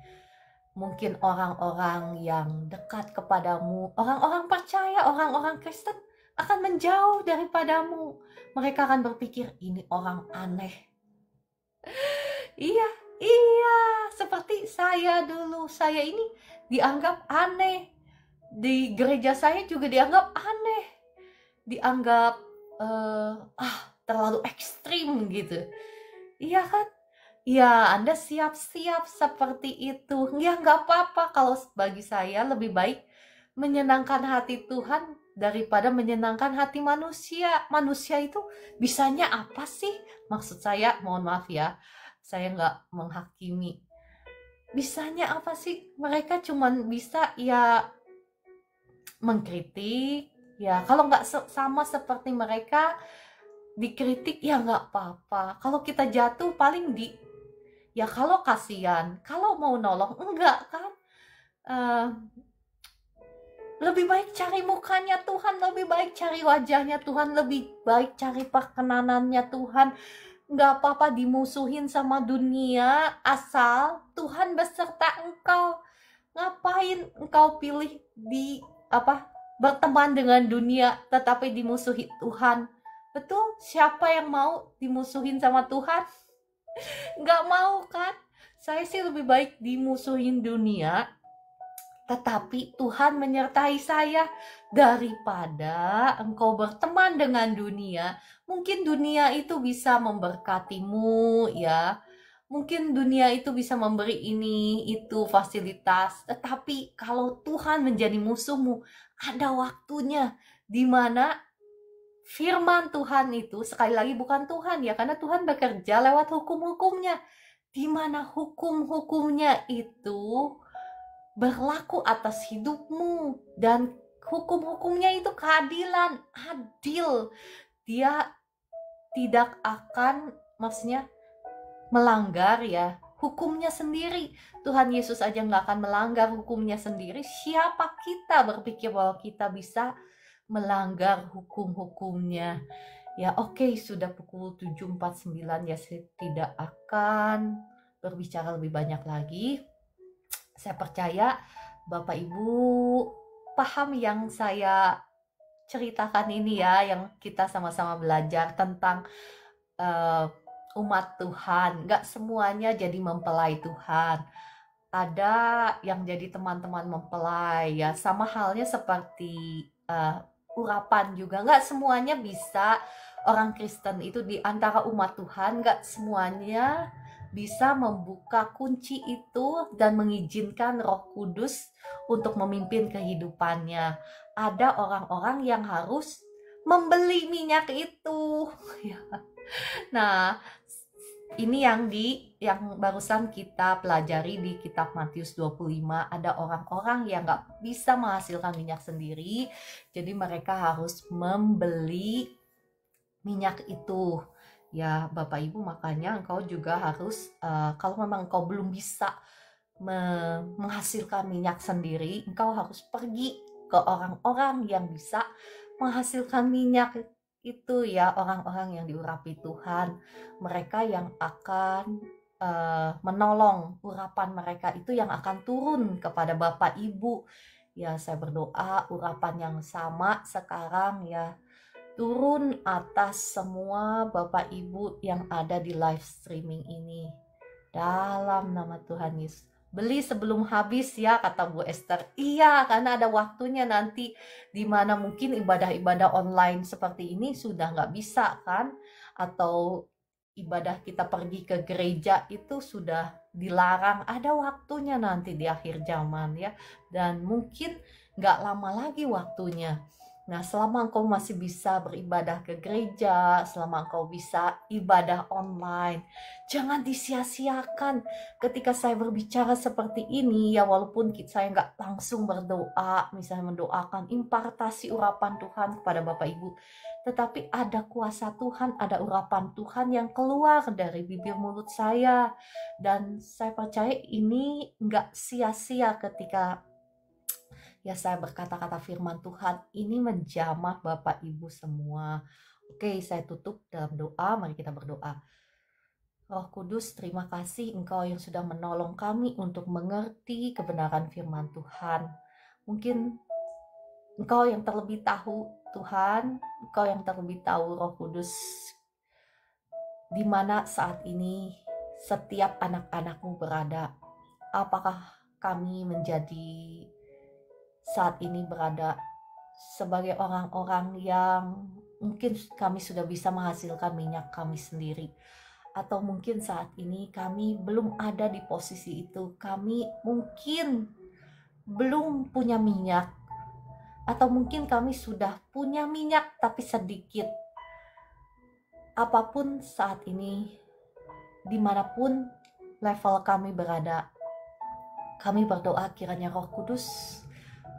Mungkin orang-orang yang dekat kepadamu, orang-orang percaya, orang-orang Kristen akan menjauh daripadamu. Mereka akan berpikir, ini orang aneh. Iya, seperti saya dulu. Saya ini dianggap aneh. di gereja saya juga dianggap aneh, dianggap terlalu ekstrim gitu. Iya kan? Ya, Anda siap-siap seperti itu. Ya, nggak apa-apa. Kalau bagi saya lebih baik menyenangkan hati Tuhan daripada menyenangkan hati manusia. Manusia itu bisanya apa sih? Maksud saya, mohon maaf ya, saya nggak menghakimi. Bisanya apa sih? Mereka cuman bisa ya mengkritik. Ya, kalau nggak sama seperti mereka, dikritik ya nggak apa-apa. Kalau kita jatuh paling ya kalau kasihan, kalau mau nolong enggak kan. Eh, lebih baik cari mukanya Tuhan, lebih baik cari wajahnya Tuhan, lebih baik cari perkenanannya Tuhan. Nggak apa-apa dimusuhin sama dunia, asal Tuhan beserta engkau. Ngapain engkau pilih berteman dengan dunia tetapi dimusuhi Tuhan? Betul, siapa yang mau dimusuhin sama Tuhan? Nggak mau kan? Saya sih lebih baik dimusuhin dunia, tetapi Tuhan menyertai saya, daripada engkau berteman dengan dunia. Mungkin dunia itu bisa memberkatimu ya. Mungkin dunia itu bisa memberi ini, itu, fasilitas. Tetapi kalau Tuhan menjadi musuhmu, ada waktunya di mana firman Tuhan itu, sekali lagi bukan Tuhan ya, karena Tuhan bekerja lewat hukum-hukumnya. Di mana hukum-hukumnya itu berlaku atas hidupmu, dan hukum-hukumnya itu keadilan, adil. Dia tidak akan, maksudnya, melanggar ya hukumnya sendiri. Tuhan Yesus aja nggak akan melanggar hukumnya sendiri. Siapa kita berpikir bahwa kita bisa melanggar hukum-hukumnya? Ya oke, sudah pukul 7.49 ya, saya tidak akan berbicara lebih banyak lagi. Saya percaya Bapak Ibu paham yang saya ceritakan ini ya, yang kita sama-sama belajar tentang umat Tuhan. Gak semuanya jadi mempelai Tuhan. Ada yang jadi teman-teman mempelai ya, sama halnya seperti urapan juga. Gak semuanya bisa orang Kristen itu di antara umat Tuhan, gak semuanya bisa membuka kunci itu dan mengizinkan Roh Kudus untuk memimpin kehidupannya. Ada orang-orang yang harus membeli minyak itu. Nah, ini yang barusan kita pelajari di kitab Matius 25. Ada orang-orang yang gak bisa menghasilkan minyak sendiri, jadi mereka harus membeli minyak itu. Ya Bapak Ibu, makanya engkau juga harus, kalau memang engkau belum bisa menghasilkan minyak sendiri, engkau harus pergi ke orang-orang yang bisa menghasilkan minyak itu ya, orang-orang yang diurapi Tuhan. Mereka yang akan menolong, urapan mereka itu yang akan turun kepada Bapak Ibu. Ya, saya berdoa urapan yang sama sekarang ya turun atas semua Bapak Ibu yang ada di live streaming ini. Dalam nama Tuhan Yesus. Beli sebelum habis ya, kata Bu Esther. Iya, karena ada waktunya nanti di mana mungkin ibadah-ibadah online seperti ini sudah nggak bisa kan. Atau ibadah kita pergi ke gereja itu sudah dilarang. Ada waktunya nanti di akhir zaman ya. Dan mungkin nggak lama lagi waktunya. Nah, selama engkau masih bisa beribadah ke gereja, selama engkau bisa ibadah online, jangan disia-siakan. Ketika saya berbicara seperti ini, ya walaupun saya nggak langsung berdoa, misalnya mendoakan impartasi urapan Tuhan kepada Bapak Ibu, tetapi ada kuasa Tuhan, ada urapan Tuhan yang keluar dari bibir mulut saya. Dan saya percaya ini nggak sia-sia ketika ya saya berkata-kata firman Tuhan ini menjamah Bapak Ibu semua. Oke, saya tutup dalam doa. Mari kita berdoa. Roh Kudus, terima kasih Engkau yang sudah menolong kami untuk mengerti kebenaran firman Tuhan. Mungkin Engkau yang terlebih tahu Tuhan, Engkau yang terlebih tahu Roh Kudus, di mana saat ini setiap anak-anak-Mu berada. Apakah kami menjadi saat ini berada sebagai orang-orang yang mungkin kami sudah bisa menghasilkan minyak kami sendiri, atau mungkin saat ini kami belum ada di posisi itu, kami mungkin belum punya minyak, atau mungkin kami sudah punya minyak tapi sedikit. Apapun saat ini, dimanapun level kami berada, kami berdoa kiranya Roh Kudus,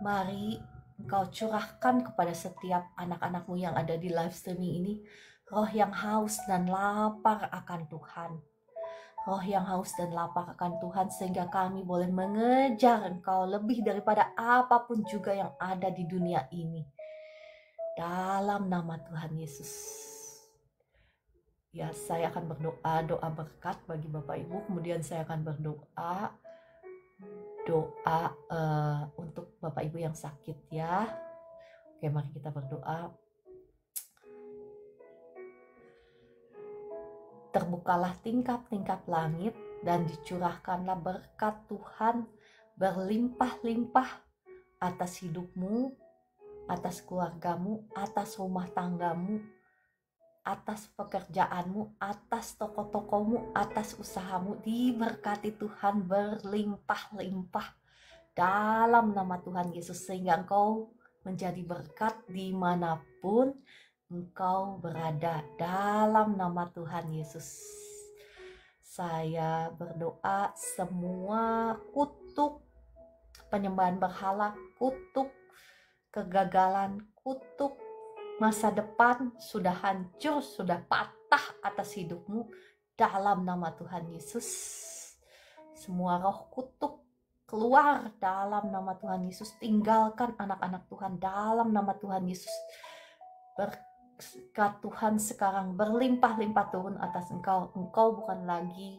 mari Engkau curahkan kepada setiap anak-anakmu yang ada di live streaming ini, roh yang haus dan lapar akan Tuhan. Roh yang haus dan lapar akan Tuhan, sehingga kami boleh mengejar Engkau lebih daripada apapun juga yang ada di dunia ini. Dalam nama Tuhan Yesus. Ya, saya akan berdoa, doa berkat bagi Bapak Ibu. Kemudian saya akan berdoa untuk Bapak Ibu yang sakit ya. Oke, mari kita berdoa. Terbukalah tingkap-tingkap langit dan dicurahkanlah berkat Tuhan berlimpah-limpah atas hidupmu, atas keluargamu, atas rumah tanggamu, atas pekerjaanmu, atas toko-tokomu, atas usahamu. Diberkati Tuhan berlimpah-limpah dalam nama Tuhan Yesus, sehingga engkau menjadi berkat dimanapun engkau berada dalam nama Tuhan Yesus. Saya berdoa semua kutuk penyembahan berhala, kutuk kegagalan, kutuk masa depan sudah hancur, sudah patah atas hidupmu dalam nama Tuhan Yesus. Semua roh kutuk keluar dalam nama Tuhan Yesus. Tinggalkan anak-anak Tuhan dalam nama Tuhan Yesus. Berkat Tuhan sekarang berlimpah-limpah turun atas engkau. Engkau bukan lagi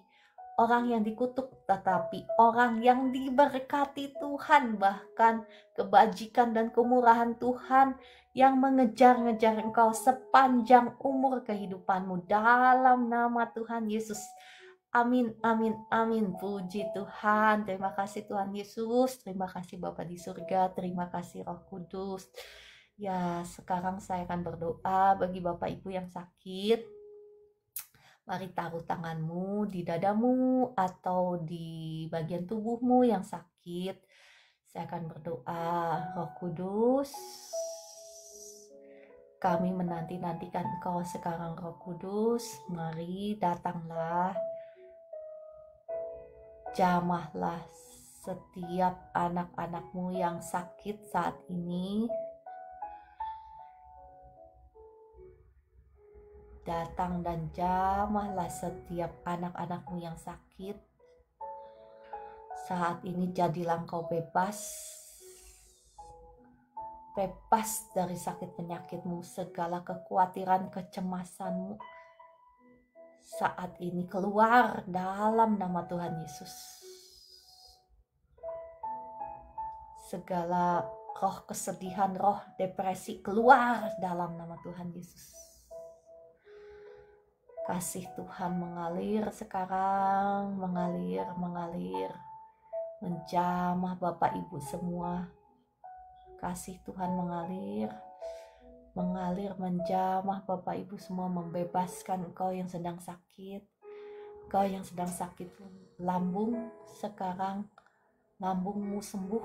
orang yang dikutuk, tetapi orang yang diberkati Tuhan. Bahkan kebajikan dan kemurahan Tuhan yang mengejar-ngejar engkau sepanjang umur kehidupanmu dalam nama Tuhan Yesus. Amin, amin, amin. Puji Tuhan. Terima kasih Tuhan Yesus. Terima kasih Bapa di surga. Terima kasih Roh Kudus. Ya, sekarang saya akan berdoa bagi Bapak Ibu yang sakit. Mari taruh tanganmu di dadamu atau di bagian tubuhmu yang sakit. Saya akan berdoa. Roh Kudus, kami menanti-nantikan Engkau sekarang. Roh Kudus, mari datanglah. Jamahlah setiap anak-anakmu yang sakit saat ini. Datang dan jamahlah setiap anak-anakmu yang sakit. Saat ini jadilah engkau bebas. Bebas dari sakit penyakitmu, segala kekhawatiran, kecemasanmu. Saat ini keluar dalam nama Tuhan Yesus. Segala roh kesedihan, roh depresi keluar dalam nama Tuhan Yesus. Kasih Tuhan mengalir sekarang, mengalir, menjamah Bapak Ibu semua. Kasih Tuhan mengalir, menjamah Bapak Ibu semua, membebaskan engkau yang sedang sakit. Engkau yang sedang sakit lambung, sekarang lambungmu sembuh,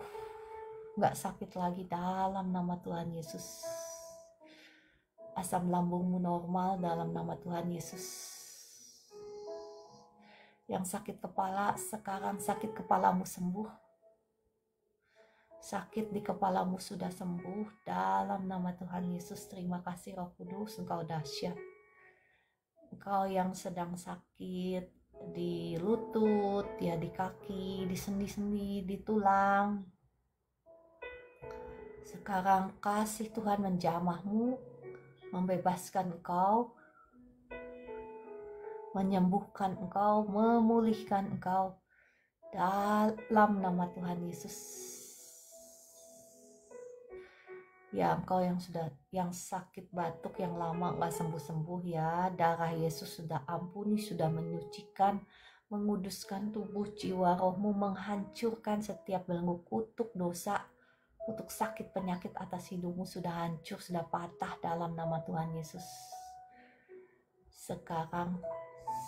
gak sakit lagi dalam nama Tuhan Yesus. Asam lambungmu normal dalam nama Tuhan Yesus. Yang sakit kepala, sekarang sakit kepalamu sembuh. Sakit di kepalamu sudah sembuh dalam nama Tuhan Yesus. Terima kasih Roh Kudus, engkau dahsyat. Engkau yang sedang sakit di lutut, ya di kaki, di sendi-sendi, di tulang. Sekarang kasih Tuhan menjamahmu, membebaskan engkau, menyembuhkan engkau, memulihkan engkau dalam nama Tuhan Yesus. Ya, engkau yang sakit batuk yang lama gak sembuh-sembuh ya, darah Yesus sudah ampuni, sudah menyucikan, menguduskan tubuh, jiwa, rohmu, menghancurkan setiap belenggu kutuk dosa, untuk sakit penyakit atas hidupmu sudah hancur, sudah patah dalam nama Tuhan Yesus. Sekarang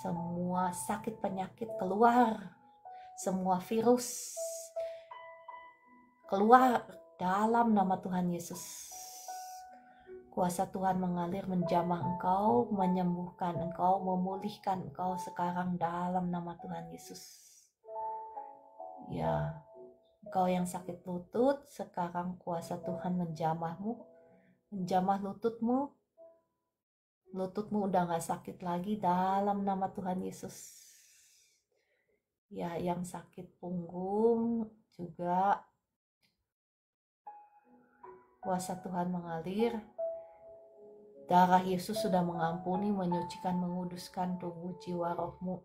semua sakit penyakit keluar, semua virus keluar dalam nama Tuhan Yesus. Kuasa Tuhan mengalir menjamah engkau, menyembuhkan engkau, memulihkan engkau sekarang dalam nama Tuhan Yesus. Ya, engkau yang sakit lutut, sekarang kuasa Tuhan menjamahmu, menjamah lututmu. Lututmu udah gak sakit lagi dalam nama Tuhan Yesus. Ya, yang sakit punggung juga kuasa Tuhan mengalir. Darah Yesus sudah mengampuni, menyucikan, menguduskan tubuh, jiwa, rohmu.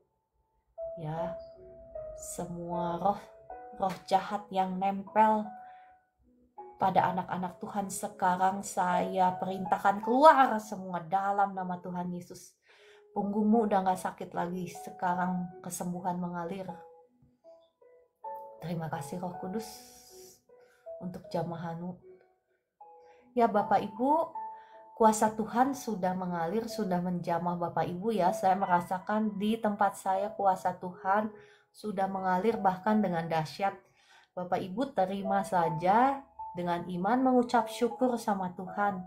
Ya, semua roh jahat yang nempel pada anak-anak Tuhan sekarang saya perintahkan keluar semua dalam nama Tuhan Yesus. Punggungmu udah gak sakit lagi, sekarang kesembuhan mengalir. Terima kasih Roh Kudus untuk jamahanmu. Ya Bapak Ibu, kuasa Tuhan sudah mengalir, sudah menjamah Bapak Ibu ya. Saya merasakan di tempat saya kuasa Tuhan sudah mengalir bahkan dengan dahsyat. Bapak Ibu terima saja dengan iman, mengucap syukur sama Tuhan.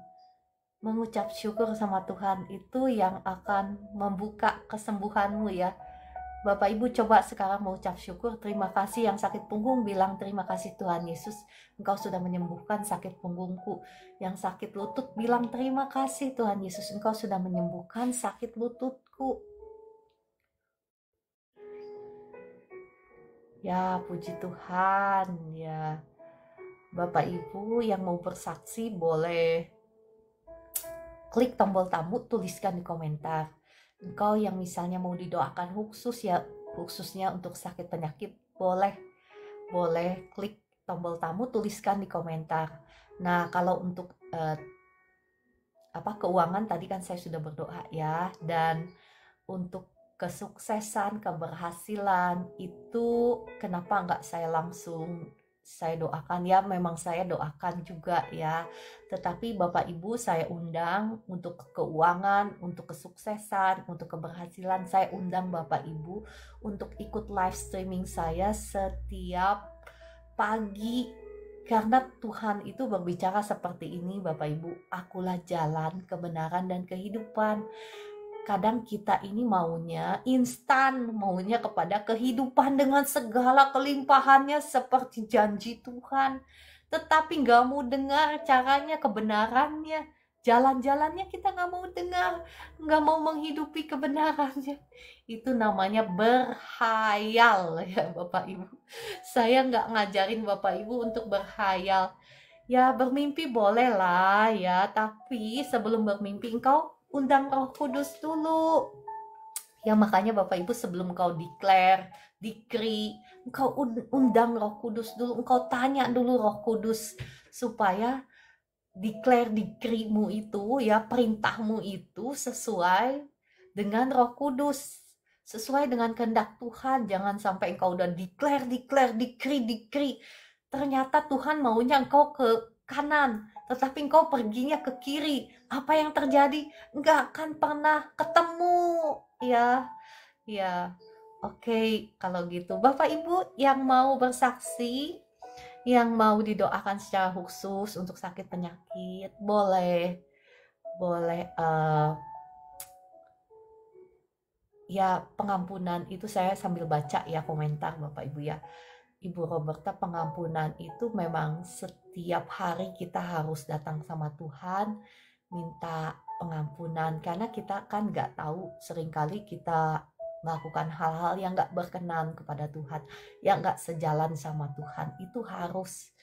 Mengucap syukur sama Tuhan itu yang akan membuka kesembuhanmu ya. Bapak Ibu coba sekarang mengucap syukur. Terima kasih yang sakit punggung, bilang terima kasih Tuhan Yesus, Engkau sudah menyembuhkan sakit punggungku. Yang sakit lutut bilang terima kasih Tuhan Yesus, Engkau sudah menyembuhkan sakit lututku. Ya puji Tuhan ya. Bapak Ibu yang mau bersaksi boleh klik tombol tamu, tuliskan di komentar. Engkau yang misalnya mau didoakan khususnya untuk sakit penyakit, boleh klik tombol tamu, tuliskan di komentar. Nah, kalau untuk keuangan tadi kan saya sudah berdoa ya, dan untuk kesuksesan, keberhasilan itu kenapa enggak saya doakan ya, memang saya doakan juga ya, tetapi Bapak Ibu saya undang untuk keuangan, untuk kesuksesan, untuk keberhasilan, saya undang Bapak Ibu untuk ikut live streaming saya setiap pagi, karena Tuhan itu berbicara seperti ini Bapak Ibu, akulah jalan, kebenaran, dan kehidupan. Kadang kita ini maunya instan, maunya kepada kehidupan dengan segala kelimpahannya seperti janji Tuhan. Tetapi gak mau dengar caranya, kebenarannya, jalan-jalannya kita gak mau dengar, gak mau menghidupi kebenarannya. Itu namanya berhayal ya Bapak Ibu. Saya gak ngajarin Bapak Ibu untuk berhayal. Ya bermimpi boleh lah ya, tapi sebelum bermimpi engkau undang Roh Kudus dulu. Ya makanya Bapak Ibu sebelum engkau decree, engkau undang Roh Kudus dulu, engkau tanya dulu Roh Kudus supaya decree-mu itu ya, perintahmu itu sesuai dengan Roh Kudus, sesuai dengan kehendak Tuhan. Jangan sampai engkau udah decree, ternyata Tuhan maunya engkau ke kanan, tetapi engkau perginya ke kiri. Apa yang terjadi? Enggak akan pernah ketemu ya. Oke, kalau gitu Bapak Ibu yang mau bersaksi, yang mau didoakan secara khusus untuk sakit penyakit, boleh ya, pengampunan itu saya sambil baca ya komentar Bapak Ibu ya. Ibu Roberta, pengampunan itu memang setiap hari kita harus datang sama Tuhan minta pengampunan, karena kita kan nggak tahu, seringkali kita melakukan hal-hal yang nggak berkenan kepada Tuhan, yang nggak sejalan sama Tuhan. Itu harus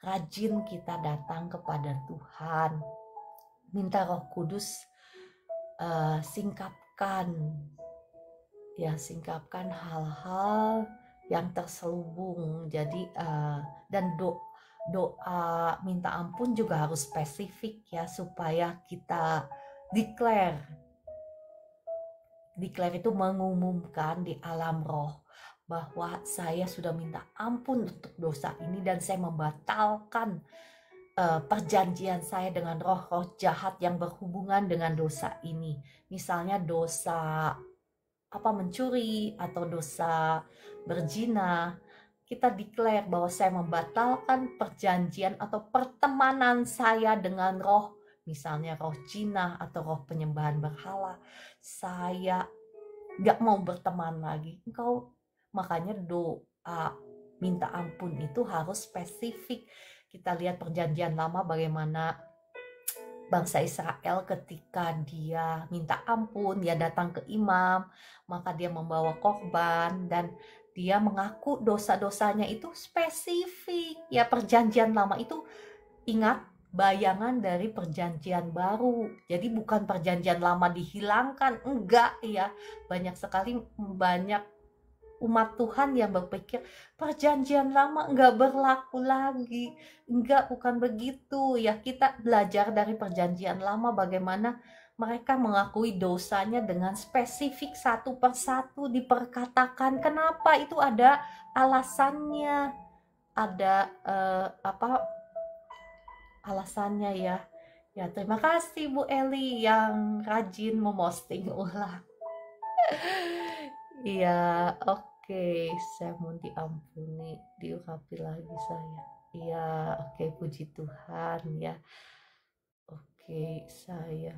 rajin kita datang kepada Tuhan, minta Roh Kudus singkapkan hal-hal yang terselubung. Jadi dan doa minta ampun juga harus spesifik ya, supaya kita declare itu mengumumkan di alam roh bahwa saya sudah minta ampun untuk dosa ini dan saya membatalkan perjanjian saya dengan roh-roh jahat yang berhubungan dengan dosa ini. Misalnya dosa mencuri atau dosa berzina. Kita declare bahwa saya membatalkan perjanjian atau pertemanan saya dengan roh, misalnya roh zina atau roh penyembahan berhala. Saya gak mau berteman lagi. Makanya doa minta ampun itu harus spesifik. Kita lihat perjanjian lama bagaimana bangsa Israel ketika dia minta ampun, dia datang ke imam, maka dia membawa korban dan dia mengaku dosa-dosanya itu spesifik. Ya, perjanjian lama itu ingat bayangan dari perjanjian baru. Jadi bukan perjanjian lama dihilangkan, enggak ya. Banyak umat Tuhan yang berpikir perjanjian lama enggak berlaku lagi. Enggak, bukan begitu ya. Kita belajar dari perjanjian lama bagaimana mereka mengakui dosanya dengan spesifik satu persatu diperkatakan. Kenapa? Itu ada alasannya. Ada alasannya ya. Ya, terima kasih Bu Eli yang rajin memosting ulang. Iya, oke. Saya mau diampuni, diurapi lagi saya. Iya, oke, puji Tuhan ya. Oke, saya.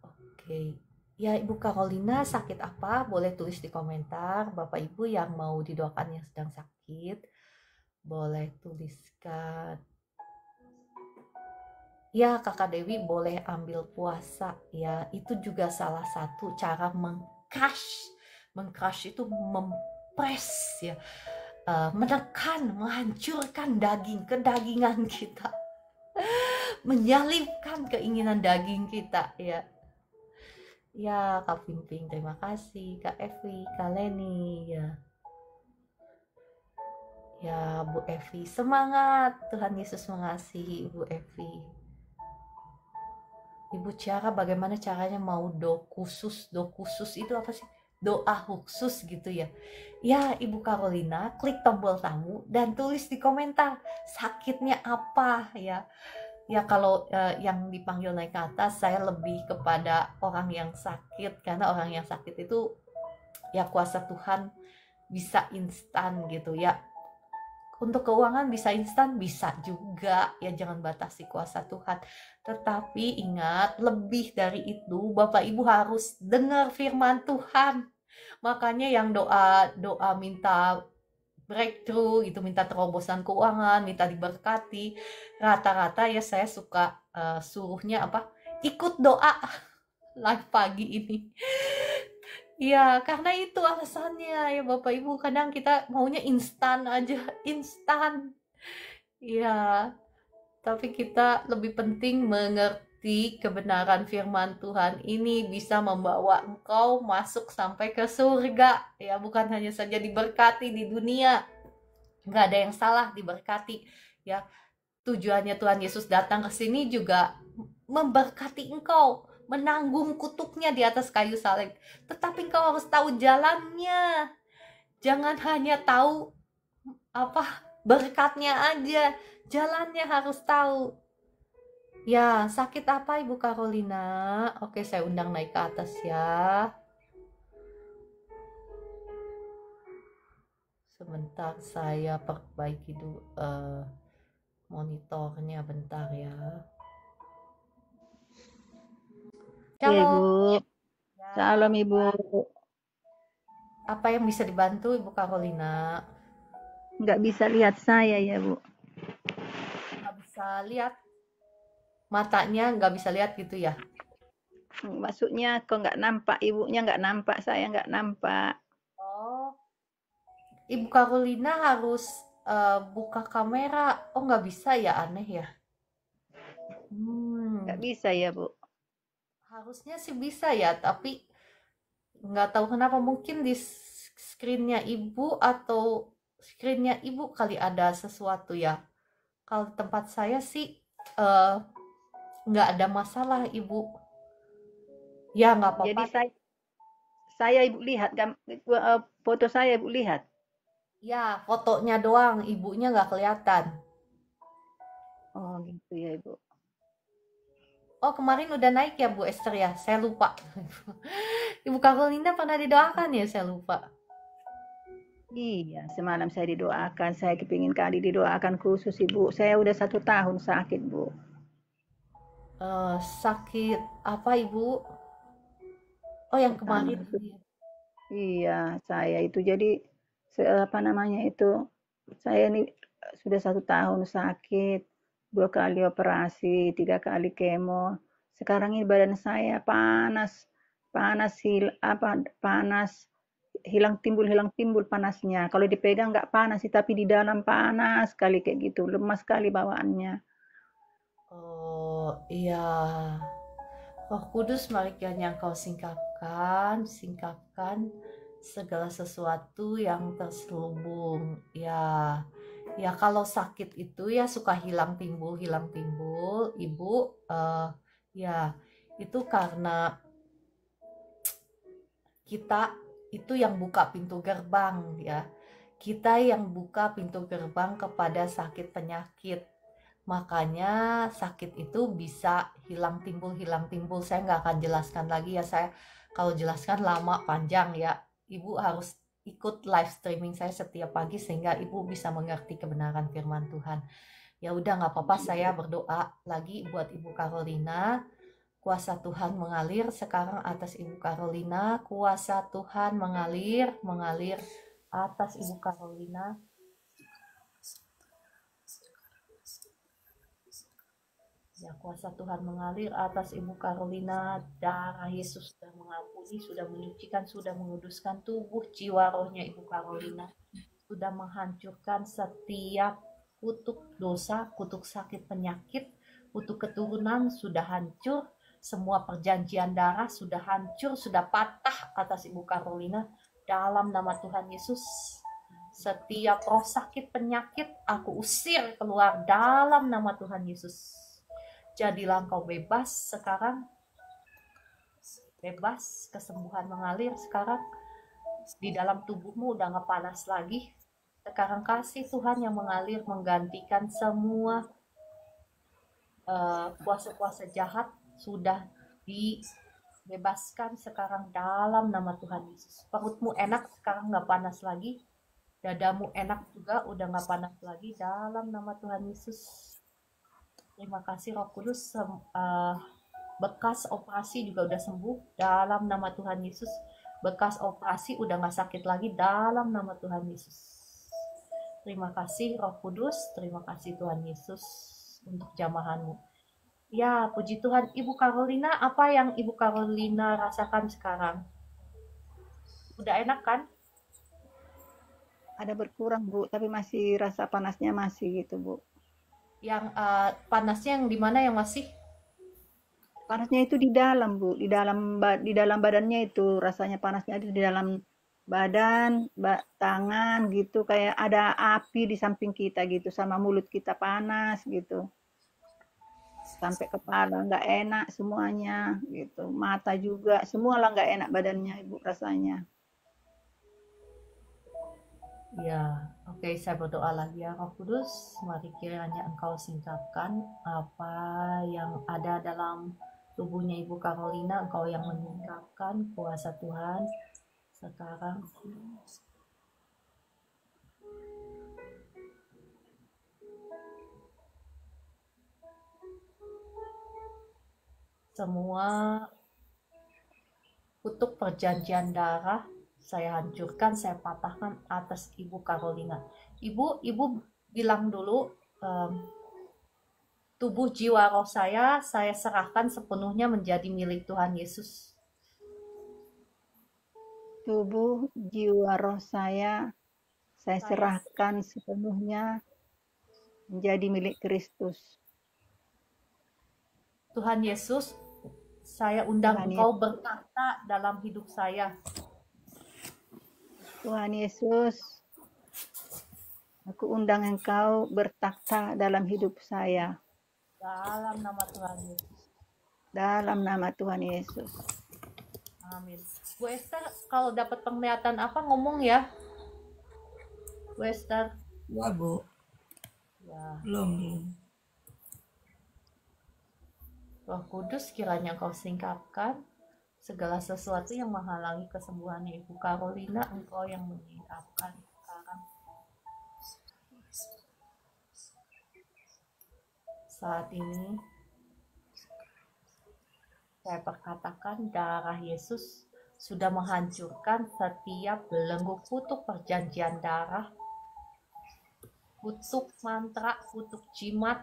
Oke. Ya, Ibu Carolina sakit apa? Boleh tulis di komentar. Bapak Ibu yang mau didoakan yang sedang sakit, boleh tuliskan. Ya, Kakak Dewi boleh ambil puasa ya. Itu juga salah satu cara mengcrush. Mengcrush itu mempres ya. Menekan, menghancurkan kedagingan kita. Menyalipkan keinginan daging kita ya. Ya, Kak Pimping, terima kasih. Kak Evi, Kak Leni ya. Ya, Bu Evi, semangat. Tuhan Yesus mengasihi Ibu Evi. Ibu Ciara, bagaimana caranya mau do khusus itu apa sih? Doa khusus gitu ya. Ya, Ibu Carolina, klik tombol tamu dan tulis di komentar sakitnya apa ya. Ya, kalau yang dipanggil naik ke atas, saya lebih kepada orang yang sakit, karena orang yang sakit itu ya kuasa Tuhan bisa instan gitu ya. Untuk keuangan bisa instan, bisa juga ya, jangan batasi kuasa Tuhan. Tetapi ingat, lebih dari itu Bapak Ibu harus dengar firman Tuhan. Makanya yang doa minta breakthrough gitu, minta terobosan keuangan, minta diberkati, rata-rata ya saya suka suruhnya ikut doa live pagi ini. Ya, karena itu alasannya ya Bapak Ibu, kadang kita maunya instan aja, instan. Ya, tapi kita lebih penting mengerti kebenaran firman Tuhan ini bisa membawa engkau masuk sampai ke surga. Ya, bukan hanya saja diberkati di dunia. Nggak ada yang salah diberkati. Ya, tujuannya Tuhan Yesus datang ke sini juga memberkati engkau, menanggung kutuknya di atas kayu salib. Tetapi engkau harus tahu jalannya. Jangan hanya tahu berkatnya aja, jalannya harus tahu. Ya, sakit apa Ibu Carolina? Oke, saya undang naik ke atas ya. Sebentar saya perbaiki dulu monitornya bentar ya. Oke, Ibu. Salam, Ibu. Apa yang bisa dibantu Ibu Carolina? Nggak bisa lihat saya ya, Bu. Nggak bisa lihat? Matanya nggak bisa lihat gitu ya? Maksudnya kok nggak nampak, Ibunya nggak nampak, saya nggak nampak. Oh, Ibu Carolina harus buka kamera. Oh, nggak bisa ya, aneh ya? Nggak bisa ya, Bu. Harusnya sih bisa ya, tapi nggak tahu kenapa, mungkin di screennya Ibu atau screennya Ibu kali ada sesuatu ya. Kalau tempat saya sih nggak ada masalah Ibu. Ya nggak apa-apa. Jadi Saya Ibu lihat, foto saya Ibu lihat. Ya, fotonya doang, ibunya nggak kelihatan. Oh gitu ya Ibu. Oh, kemarin udah naik ya Bu Esther ya? Saya lupa. Ibu Carolina pernah didoakan ya? Saya lupa. Iya, semalam saya didoakan, saya kepingin kali didoakan khusus Ibu. Saya udah 1 tahun sakit Bu. Sakit apa Ibu? Oh, yang kemarin Pertama, ini. iya saya itu jadi apa namanya itu, saya ini sudah 1 tahun sakit, 2 kali operasi, 3 kali kemo. Sekarang ini badan saya panas, panas panas, hilang timbul panasnya. Kalau dipegang nggak panas sih, tapi di dalam panas sekali kayak gitu, lemas sekali bawaannya. Oh, iya. Roh Kudus, mari kiranya Engkau singkapkan, singkapkan segala sesuatu yang terselubung. Ya, ya kalau sakit itu ya suka hilang timbul. Ibu, ya itu karena kita itu yang buka pintu gerbang ya. Kita yang buka pintu gerbang kepada sakit penyakit. Makanya sakit itu bisa hilang timbul. Saya nggak akan jelaskan lagi ya. Saya kalau jelaskan lama panjang ya. Ibu harus ikut live streaming saya setiap pagi sehingga ibu bisa mengerti kebenaran firman Tuhan. Ya udah nggak apa-apa, saya berdoa lagi buat Ibu Carolina. Kuasa Tuhan mengalir sekarang atas Ibu Carolina. Kuasa Tuhan mengalir atas Ibu Carolina. Ya, kuasa Tuhan mengalir atas Ibu Carolina. Darah Yesus sudah mengampuni, sudah menyucikan, sudah menguduskan tubuh, jiwa, rohnya Ibu Carolina. Sudah menghancurkan setiap kutuk dosa, kutuk sakit penyakit, kutuk keturunan sudah hancur. Semua perjanjian darah sudah hancur, sudah patah atas Ibu Carolina. Dalam nama Tuhan Yesus, setiap roh sakit penyakit aku usir keluar dalam nama Tuhan Yesus. Jadilah engkau bebas sekarang. Bebas, kesembuhan mengalir sekarang. Di dalam tubuhmu udah gak panas lagi. Sekarang kasih Tuhan yang mengalir menggantikan semua kuasa-kuasa jahat sudah dibebaskan sekarang dalam nama Tuhan Yesus. Perutmu enak sekarang gak panas lagi. Dadamu enak juga udah gak panas lagi dalam nama Tuhan Yesus. Terima kasih Roh Kudus. Bekas operasi juga udah sembuh dalam nama Tuhan Yesus. Bekas operasi udah gak sakit lagi dalam nama Tuhan Yesus. Terima kasih Roh Kudus. Terima kasih Tuhan Yesus untuk jamahanmu. Ya, puji Tuhan. Ibu Carolina, apa yang Ibu Carolina rasakan sekarang? Udah enak kan? Ada berkurang Bu, tapi masih rasa panasnya masih gitu Bu. Yang panasnya yang di mana yang masih? Panasnya itu di dalam Bu, di dalam badannya itu rasanya panasnya itu di dalam badan, tangan gitu, kayak ada api di samping kita gitu, sama mulut kita panas gitu. Sampai kepala nggak enak semuanya gitu, mata juga, semua lah nggak enak badannya Ibu rasanya. Ya, oke, saya berdoa lagi ya Roh Kudus, mari kiranya Engkau singkapkan apa yang ada dalam tubuhnya Ibu Carolina, Engkau yang menyingkapkan kuasa Tuhan sekarang. Semua kutuk perjanjian darah saya hancurkan, saya patahkan atas Ibu Carolina. Ibu bilang dulu, tubuh jiwa roh saya serahkan sepenuhnya menjadi milik Tuhan Yesus. Tubuh, jiwa, roh saya serahkan sepenuhnya menjadi milik Kristus. Tuhan Yesus, saya undang Engkau berkata dalam hidup saya. Tuhan Yesus, aku undang Engkau bertakhta dalam hidup saya. Dalam nama Tuhan Yesus. Dalam nama Tuhan Yesus. Amin. Bu Esther, kalau dapat penglihatan apa ngomong ya, Bu Esther? Ya, Bu. Ya, Belum. Roh Kudus kiranya Engkau singkapkan segala sesuatu yang menghalangi kesembuhannya Ibu Carolina, Engkau yang menyingkapkan sekarang. Saat ini saya perkatakan darah Yesus sudah menghancurkan setiap belenggu kutuk perjanjian darah, kutuk mantra, kutuk jimat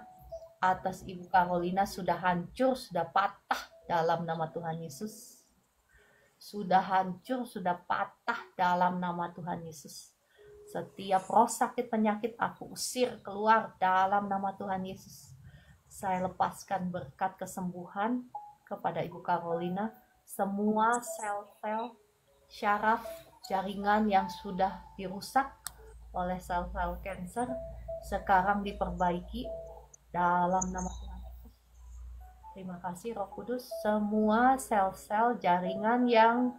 atas Ibu Carolina sudah hancur, sudah patah dalam nama Tuhan Yesus. Sudah hancur, sudah patah dalam nama Tuhan Yesus. Setiap roh sakit penyakit aku usir keluar dalam nama Tuhan Yesus. Saya lepaskan berkat kesembuhan kepada Ibu Carolina. Semua sel-sel syaraf jaringan yang sudah dirusak oleh sel-sel kanker sekarang diperbaiki dalam nama Tuhan Yesus. Terima kasih Roh Kudus. Semua sel-sel jaringan yang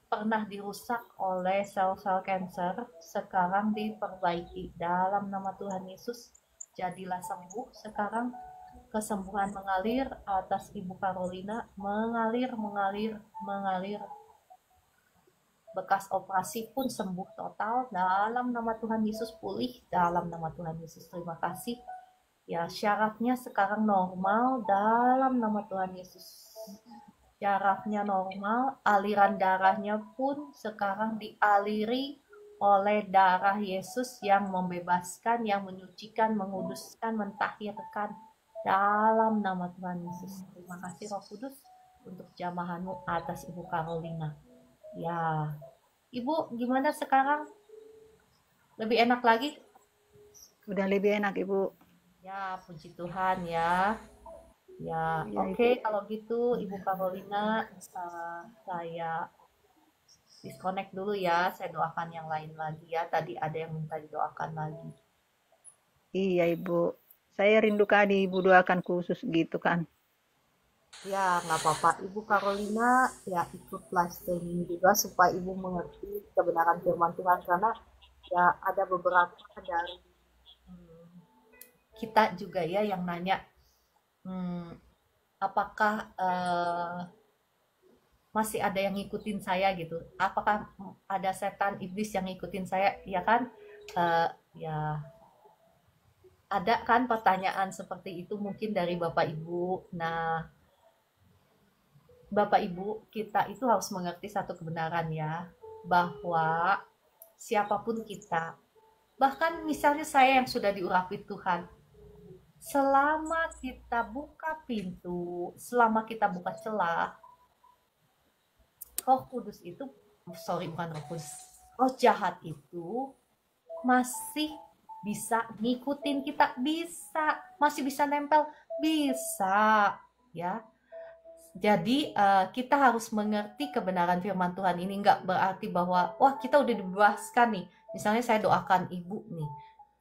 pernah dirusak oleh sel-sel kanker sekarang diperbaiki dalam nama Tuhan Yesus. Jadilah sembuh sekarang. Kesembuhan mengalir atas Ibu Carolina, mengalir. Bekas operasi pun sembuh total dalam nama Tuhan Yesus, pulih dalam nama Tuhan Yesus. Terima kasih. Ya, syarafnya sekarang normal dalam nama Tuhan Yesus. Syarafnya normal, aliran darahnya pun sekarang dialiri oleh darah Yesus yang membebaskan, yang menyucikan, menguduskan, mentahirkan dalam nama Tuhan Yesus. Terima kasih Roh Kudus untuk jamahanmu atas Ibu Carolina. Ya, Ibu gimana sekarang? Lebih enak lagi? Udah lebih enak, Ibu. Ya, puji Tuhan ya. Ya, Ya, oke, kalau gitu Ibu Carolina, saya disconnect dulu ya. Saya doakan yang lain lagi ya. Tadi ada yang minta didoakan lagi. Iya, Ibu. Saya rindu kali Ibu doakan khusus gitu kan. Ya, nggak apa-apa. Ibu Carolina ya ikut live streaming juga supaya Ibu mengerti kebenaran firman Tuhan. Karena ya ada beberapa dari kita juga ya yang nanya, apakah masih ada yang ngikutin saya gitu? Apakah ada setan iblis yang ngikutin saya? Ya kan? Ya ada kan pertanyaan seperti itu mungkin dari Bapak Ibu. Nah, Bapak Ibu, kita itu harus mengerti satu kebenaran ya, bahwa siapapun kita, bahkan misalnya saya yang sudah diurapi Tuhan, selama kita buka pintu, selama kita buka celah, Roh Kudus itu, bukan Roh Kudus, roh jahat itu masih bisa ngikutin kita, masih bisa nempel, bisa ya. Jadi kita harus mengerti kebenaran firman Tuhan ini. Nggak berarti bahwa wah kita udah dibebaskan nih. Misalnya saya doakan ibu nih,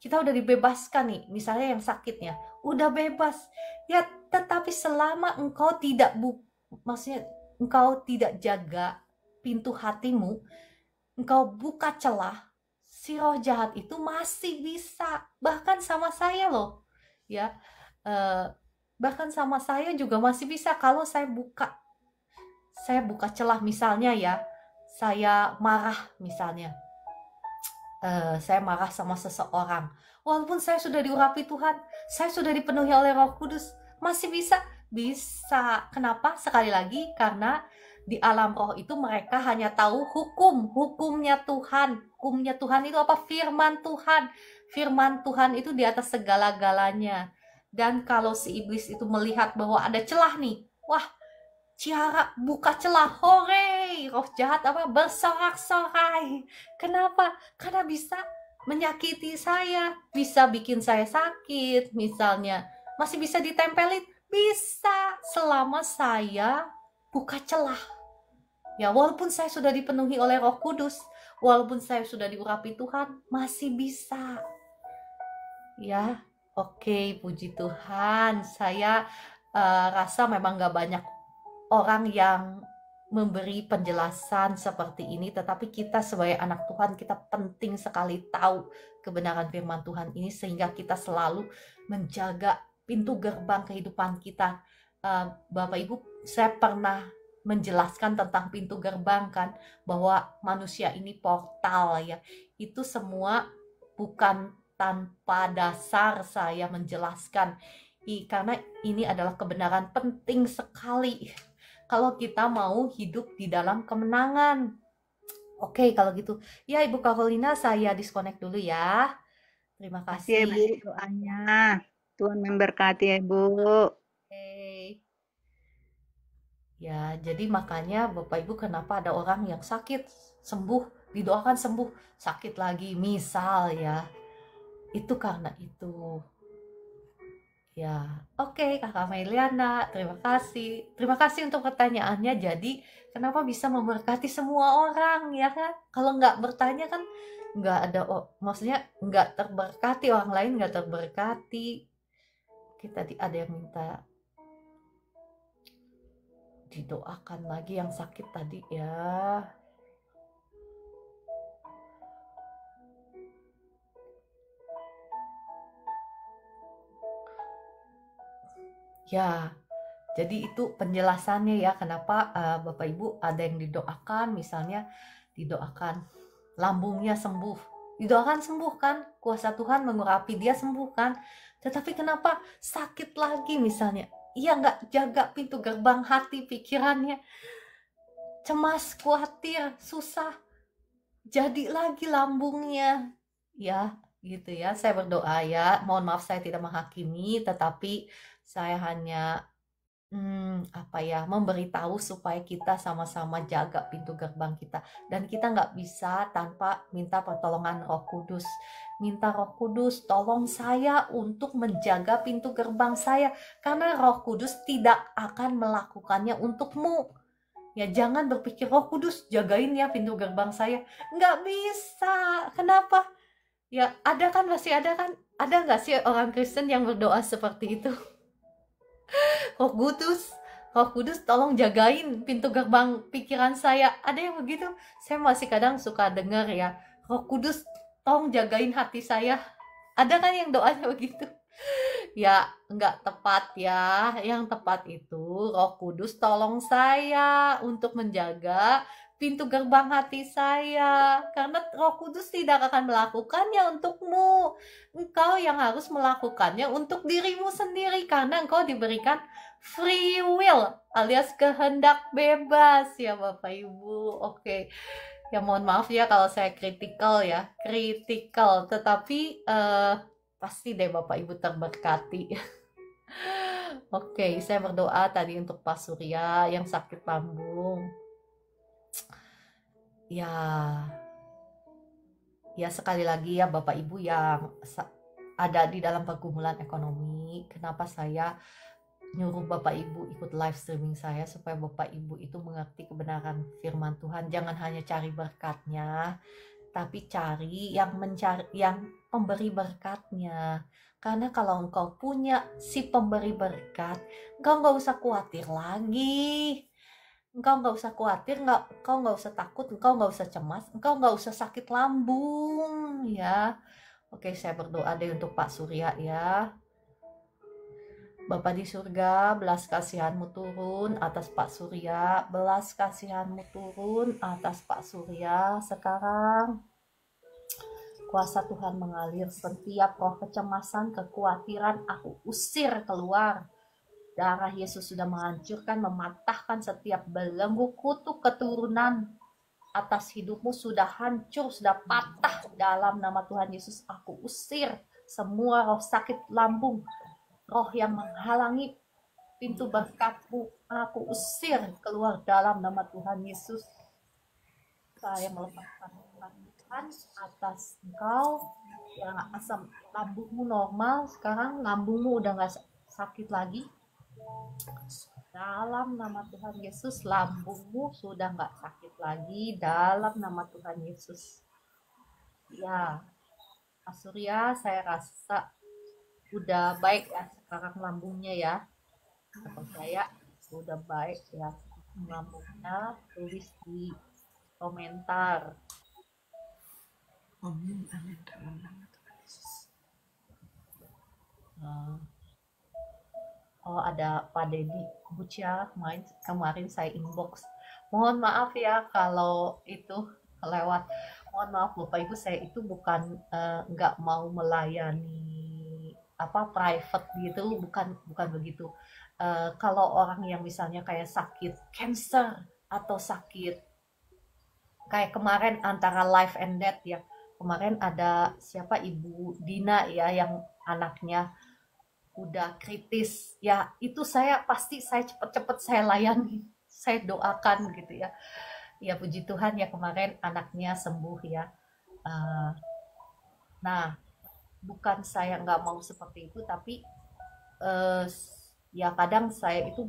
kita udah dibebaskan nih. Misalnya yang sakitnya udah bebas. Ya tetapi selama engkau tidak maksudnya engkau tidak jaga pintu hatimu, engkau buka celah, si roh jahat itu masih bisa. Bahkan sama saya loh, ya. Bahkan sama saya juga masih bisa kalau saya buka celah. Misalnya ya, saya marah misalnya, saya marah sama seseorang, walaupun saya sudah diurapi Tuhan, saya sudah dipenuhi oleh Roh Kudus, masih bisa. Kenapa? Sekali lagi, karena di alam roh itu mereka hanya tahu hukumnya Tuhan. Hukumnya Tuhan itu apa? Firman Tuhan itu di atas segala-galanya. Dan kalau si iblis itu melihat bahwa ada celah nih, wah, Ciara buka celah, hore, roh jahat apa bersorak-sorai. Kenapa? Karena bisa menyakiti saya, bisa bikin saya sakit misalnya, masih bisa ditempelin, bisa selama saya buka celah. Ya, walaupun saya sudah dipenuhi oleh Roh Kudus, walaupun saya sudah diurapi Tuhan, masih bisa. Ya, oke, puji Tuhan. Saya rasa memang gak banyak orang yang memberi penjelasan seperti ini, tetapi kita sebagai anak Tuhan, kita penting sekali tahu kebenaran firman Tuhan ini sehingga kita selalu menjaga pintu gerbang kehidupan kita. Bapak Ibu, saya pernah menjelaskan tentang pintu gerbang kan, bahwa manusia ini portal ya. Itu semua bukan tanpa dasar saya menjelaskan, karena ini adalah kebenaran penting sekali kalau kita mau hidup di dalam kemenangan. Oke, kalau gitu. Ya, Ibu Carolina, saya disconnect dulu ya. Terima Kasih ya kasih. Ibu doanya. Tuhan memberkati ya Ibu. Oke. Ya, jadi makanya Bapak Ibu, kenapa ada orang yang sakit, sembuh, didoakan sembuh, sakit lagi, misal ya. Itu karena itu. Ya, oke Kakak Meliana, terima kasih. Terima kasih untuk pertanyaannya. Jadi, kenapa bisa memberkati semua orang, ya kan? Kalau nggak bertanya kan nggak ada, maksudnya nggak terberkati, orang lain nggak terberkati. Kita ada yang minta didoakan lagi yang sakit tadi ya. Ya, jadi itu penjelasannya ya, kenapa Bapak Ibu ada yang didoakan, misalnya didoakan lambungnya sembuh, didoakan sembuh kan, kuasa Tuhan mengurapi dia sembuh kan. Tetapi kenapa sakit lagi misalnya? Iya, nggak jaga pintu gerbang hati pikirannya, cemas, khawatir, susah, jadi lagi lambungnya. Ya, gitu ya. Saya berdoa ya. Mohon maaf saya tidak menghakimi, tetapi saya hanya memberitahu supaya kita sama-sama jaga pintu gerbang kita. Dan kita nggak bisa tanpa minta pertolongan Roh Kudus. Minta Roh Kudus, tolong saya untuk menjaga pintu gerbang saya. Karena Roh Kudus tidak akan melakukannya untukmu. Ya, jangan berpikir, Roh Kudus jagain ya pintu gerbang saya. Nggak bisa. Kenapa? Ya, masih ada kan? Ada nggak sih orang Kristen yang berdoa seperti itu? Roh Kudus, Roh Kudus tolong jagain pintu gerbang pikiran saya. Ada yang begitu? Saya masih kadang suka dengar ya, Roh Kudus tolong jagain hati saya. Ada kan yang doanya begitu? Ya, nggak tepat ya. Yang tepat itu, Roh Kudus tolong saya untuk menjaga pintu gerbang hati saya. Karena Roh Kudus tidak akan melakukannya untukmu. Engkau yang harus melakukannya untuk dirimu sendiri. Karena engkau diberikan free will alias kehendak bebas ya Bapak Ibu. Oke. Ya mohon maaf ya kalau saya kritikal ya. Kritikal. Tetapi pasti deh Bapak Ibu terberkati. Oke, saya berdoa tadi untuk Pak Surya yang sakit lambung. Ya sekali lagi ya Bapak Ibu yang ada di dalam pergumulan ekonomi, kenapa saya nyuruh Bapak Ibu ikut live streaming saya supaya Bapak Ibu itu mengerti kebenaran firman Tuhan. Jangan hanya cari berkatnya, tapi cari yang pemberi berkatnya. Karena kalau engkau punya si pemberi berkat, engkau nggak usah khawatir lagi. Engkau nggak usah khawatir, engkau nggak usah takut, engkau nggak usah cemas, engkau nggak usah sakit lambung ya. Oke, saya berdoa deh untuk Pak Surya ya. Bapa di surga, belas kasihan-Mu turun atas Pak Surya, belas kasihan-Mu turun atas Pak Surya sekarang. Kuasa Tuhan mengalir, setiap roh kecemasan, kekhawatiran, aku usir keluar. Darah Yesus sudah menghancurkan, mematahkan setiap belenggu kutuk keturunan atas hidupmu, sudah hancur, sudah patah dalam nama Tuhan Yesus. Aku usir semua roh sakit lambung, roh yang menghalangi pintu berkatmu, aku usir keluar dalam nama Tuhan Yesus. Saya melepaskan Tuhan atas engkau yang asam lambungmu normal, sekarang lambungmu udah gak sakit lagi. Dalam nama Tuhan Yesus, lambungmu sudah gak sakit lagi dalam nama Tuhan Yesus. Ya, Pak Surya, saya rasa udah baik ya sekarang lambungnya ya. Saya udah baik ya. nyambungnya tulis di komentar. Amin, amin, dalam nama Tuhan Yesus. Oh, ada Pak Dedi Bucia kemarin saya inbox. Mohon maaf ya kalau itu lewat. Mohon maaf Bapak Ibu, saya itu bukan nggak mau melayani apa private gitu, bukan begitu. Kalau orang yang misalnya kayak sakit cancer atau sakit kayak kemarin antara life and death ya. Kemarin ada siapa Ibu Dina ya yang anaknya udah kritis ya, itu saya pasti saya cepet-cepet saya layani, saya doakan gitu ya. Ya puji Tuhan ya kemarin anaknya sembuh ya. Eh, nah bukan saya nggak mau seperti itu, tapi eh, ya kadang saya itu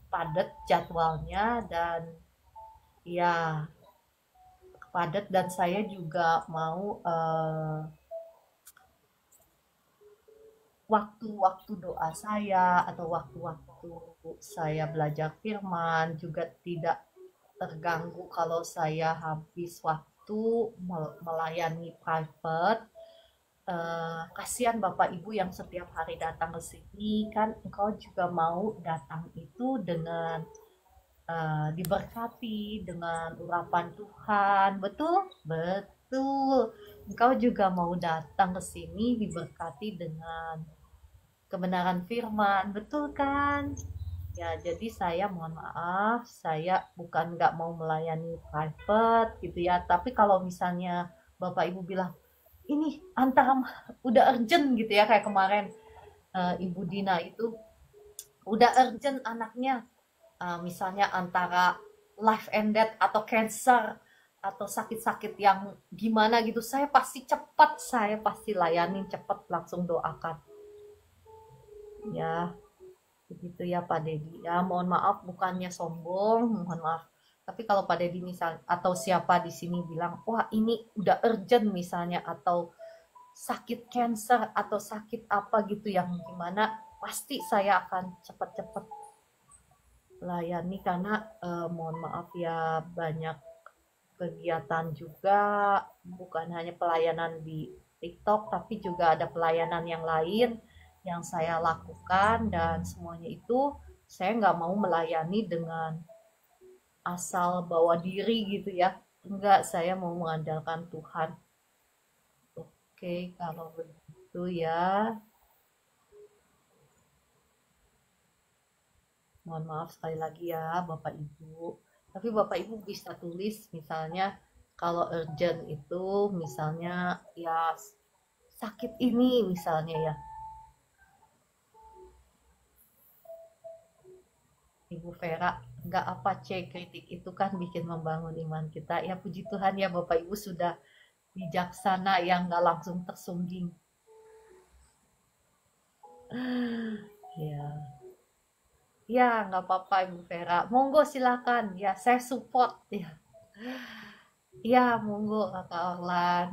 padat jadwalnya dan ya padat, dan saya juga mau waktu-waktu doa saya atau waktu-waktu saya belajar firman juga tidak terganggu kalau saya habis waktu melayani private. Kasihan Bapak Ibu yang setiap hari datang ke sini, kan engkau juga mau datang itu dengan diberkati dengan urapan Tuhan, betul? Betul. Engkau juga mau datang ke sini diberkati dengan kebenaran firman, betul kan? Ya, jadi saya mohon maaf, saya bukan nggak mau melayani private gitu ya, tapi kalau misalnya Bapak Ibu bilang, ini antara udah urgent gitu ya, kayak kemarin Ibu Dina itu udah urgent anaknya, misalnya antara life and death atau cancer atau sakit-sakit yang gimana gitu, saya pasti cepat, saya pasti layanin cepat, langsung doakan. Ya, begitu ya Pak Dedi. Ya, mohon maaf bukannya sombong, mohon maaf. Tapi kalau Pak Dedi misal atau siapa di sini bilang, wah ini udah urgent misalnya, atau sakit cancer atau sakit apa gitu yang gimana, pasti saya akan cepat-cepat layani karena mohon maaf ya banyak kegiatan juga, bukan hanya pelayanan di TikTok tapi juga ada pelayanan yang lain yang saya lakukan, dan semuanya itu saya nggak mau melayani dengan asal bawa diri gitu ya, enggak, saya mau mengandalkan Tuhan. Oke, kalau begitu ya, mohon maaf sekali lagi ya Bapak Ibu. Tapi Bapak Ibu bisa tulis misalnya kalau urgent itu misalnya ya sakit ini misalnya ya. Ibu Vera, nggak apa cek, kritik itu kan bikin membangun iman kita. Ya puji Tuhan ya Bapak Ibu sudah bijaksana yang nggak langsung tersungging. Ya, ya nggak apa-apa Ibu Vera. Monggo silakan. Ya saya support ya. Ya monggo Kakak Orlan.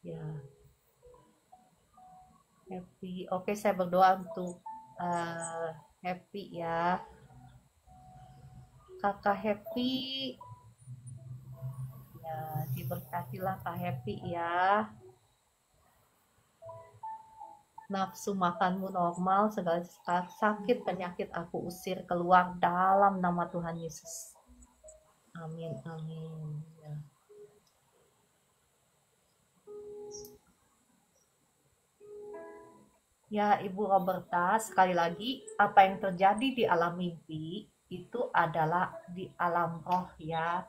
Ya happy. Oke, saya berdoa untuk happy ya. Kakak Happy, ya diberkatilah Kak Happy ya. Nafsu makanmu normal, segala sakit penyakit aku usir keluar dalam nama Tuhan Yesus. Amin, amin. Ya. Ya, Ibu Roberta, sekali lagi, apa yang terjadi di alam mimpi itu adalah di alam roh ya.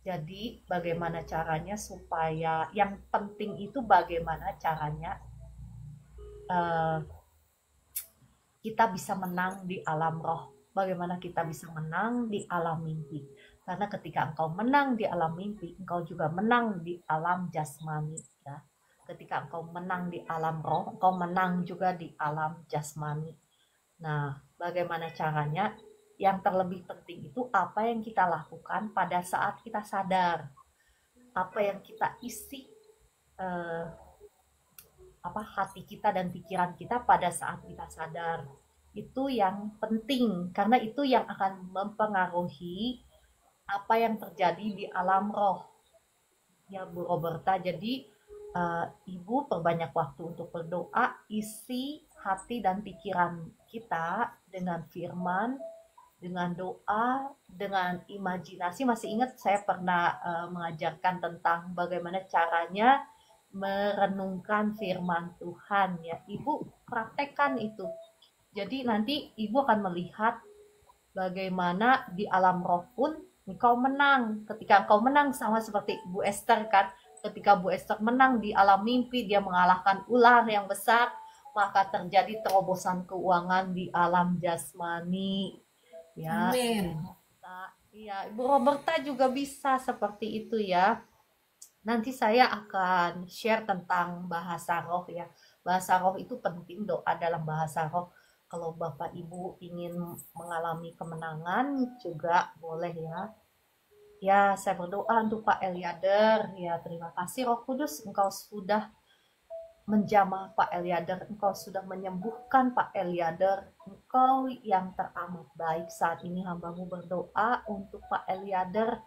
Jadi, bagaimana caranya supaya yang penting itu bagaimana caranya eh, kita bisa menang di alam roh. Bagaimana kita bisa menang di alam mimpi? Karena ketika engkau menang di alam mimpi, engkau juga menang di alam jasmani. Ya. Ketika engkau menang di alam roh, engkau menang juga di alam jasmani. Nah, bagaimana caranya? Yang terlebih penting itu apa yang kita lakukan pada saat kita sadar. Apa yang kita isi eh, hati kita dan pikiran kita pada saat kita sadar. Itu yang penting karena itu yang akan mempengaruhi apa yang terjadi di alam roh. Ya Bu Roberta, jadi Ibu perbanyak waktu untuk berdoa, isi hati dan pikiran kita dengan firman, dengan doa, dengan imajinasi. Masih ingat saya pernah mengajarkan tentang bagaimana caranya merenungkan firman Tuhan ya. Ibu praktekkan itu. Jadi nanti Ibu akan melihat bagaimana di alam roh pun engkau menang. Ketika engkau menang sama seperti Bu Esther kan. Ketika Bu Esther menang di alam mimpi, dia mengalahkan ular yang besar, maka terjadi terobosan keuangan di alam jasmani. Ya, Amin. iya, Ibu Roberta juga bisa seperti itu ya. Nanti saya akan share tentang bahasa roh ya. Bahasa roh itu penting, doa dalam bahasa roh. Kalau Bapak Ibu ingin mengalami kemenangan juga boleh ya. Ya, saya berdoa untuk Pak Eliader. Ya, terima kasih Roh Kudus, Engkau sudah menjamah Pak Eliader, Engkau sudah menyembuhkan Pak Eliader, Engkau yang teramat baik. Saat ini hambamu berdoa untuk Pak Eliader,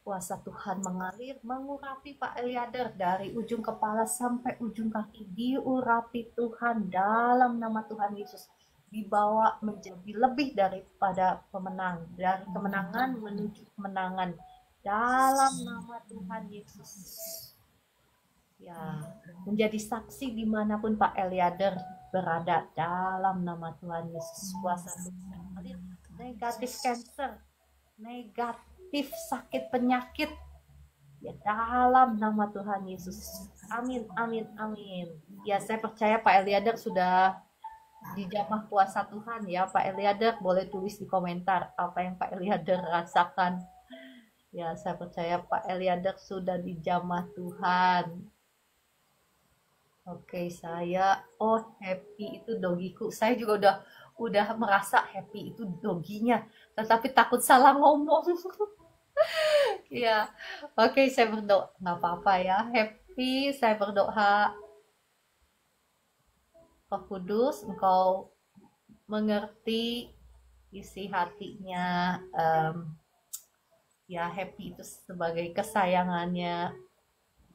kuasa Tuhan mengalir, mengurapi Pak Eliader dari ujung kepala sampai ujung kaki, diurapi Tuhan dalam nama Tuhan Yesus, dibawa menjadi lebih daripada pemenang, dari kemenangan menuju kemenangan dalam nama Tuhan Yesus. Ya, menjadi saksi dimanapun Pak Eliader berada dalam nama Tuhan Yesus. Kuasa Tuhan mengalir, negatif cancer, negatif sakit penyakit ya dalam nama Tuhan Yesus. Amin, amin, amin. Ya, saya percaya Pak Eliader sudah dijamah kuasa Tuhan ya. Pak Eliader boleh tulis di komentar apa yang Pak Eliader rasakan. Ya, saya percaya Pak Eliader sudah dijamah Tuhan. Oke, saya happy itu dogiku. Saya juga udah merasa happy itu doginya, tetapi takut salah ngomong. Ya, oke, saya berdoa nggak apa-apa ya. Happy, saya berdoa Roh Kudus, Engkau mengerti isi hatinya. Ya, happy itu sebagai kesayangannya,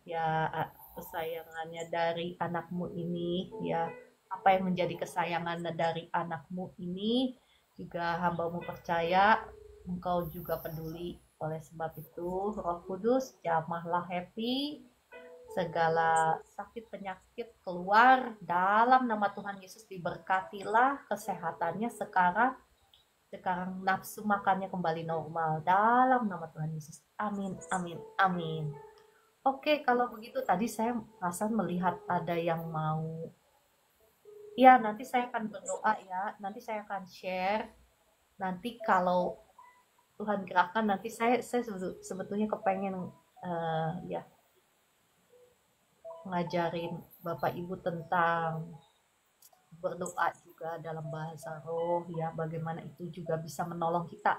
ya kesayangannya dari anakmu ini, ya apa yang menjadi kesayangan dari anakmu ini juga hambamu percaya engkau juga peduli. Oleh sebab itu Roh Kudus jamahlah happy, segala sakit penyakit keluar dalam nama Tuhan Yesus, diberkatilah kesehatannya sekarang nafsu makannya kembali normal dalam nama Tuhan Yesus. Amin, amin, amin. Oke, kalau begitu tadi saya merasa melihat ada yang mau. Ya, nanti saya akan berdoa ya. Nanti saya akan share. Nanti kalau Tuhan gerakkan, nanti saya sebetulnya kepengen ya ngajarin Bapak Ibu tentang berdoa juga dalam bahasa roh ya. Bagaimana itu juga bisa menolong kita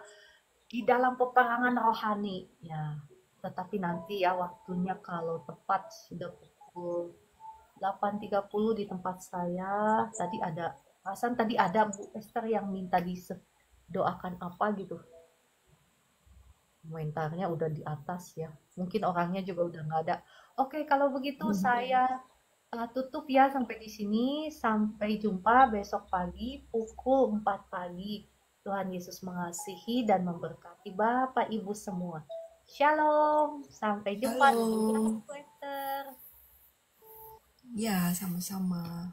di dalam peperangan rohani ya. Tetapi nanti ya waktunya kalau tepat sudah pukul 8.30 di tempat saya. Tadi ada Bu Esther yang minta didoakan apa gitu. Komentarnya udah di atas ya. Mungkin orangnya juga udah nggak ada. Oke, kalau begitu saya tutup ya sampai di sini. Sampai jumpa besok pagi pukul 4 pagi. Tuhan Yesus mengasihi dan memberkati Bapak Ibu semua. Shalom, sampai jumpa. Halo. Bu Esther. Ya, sama-sama.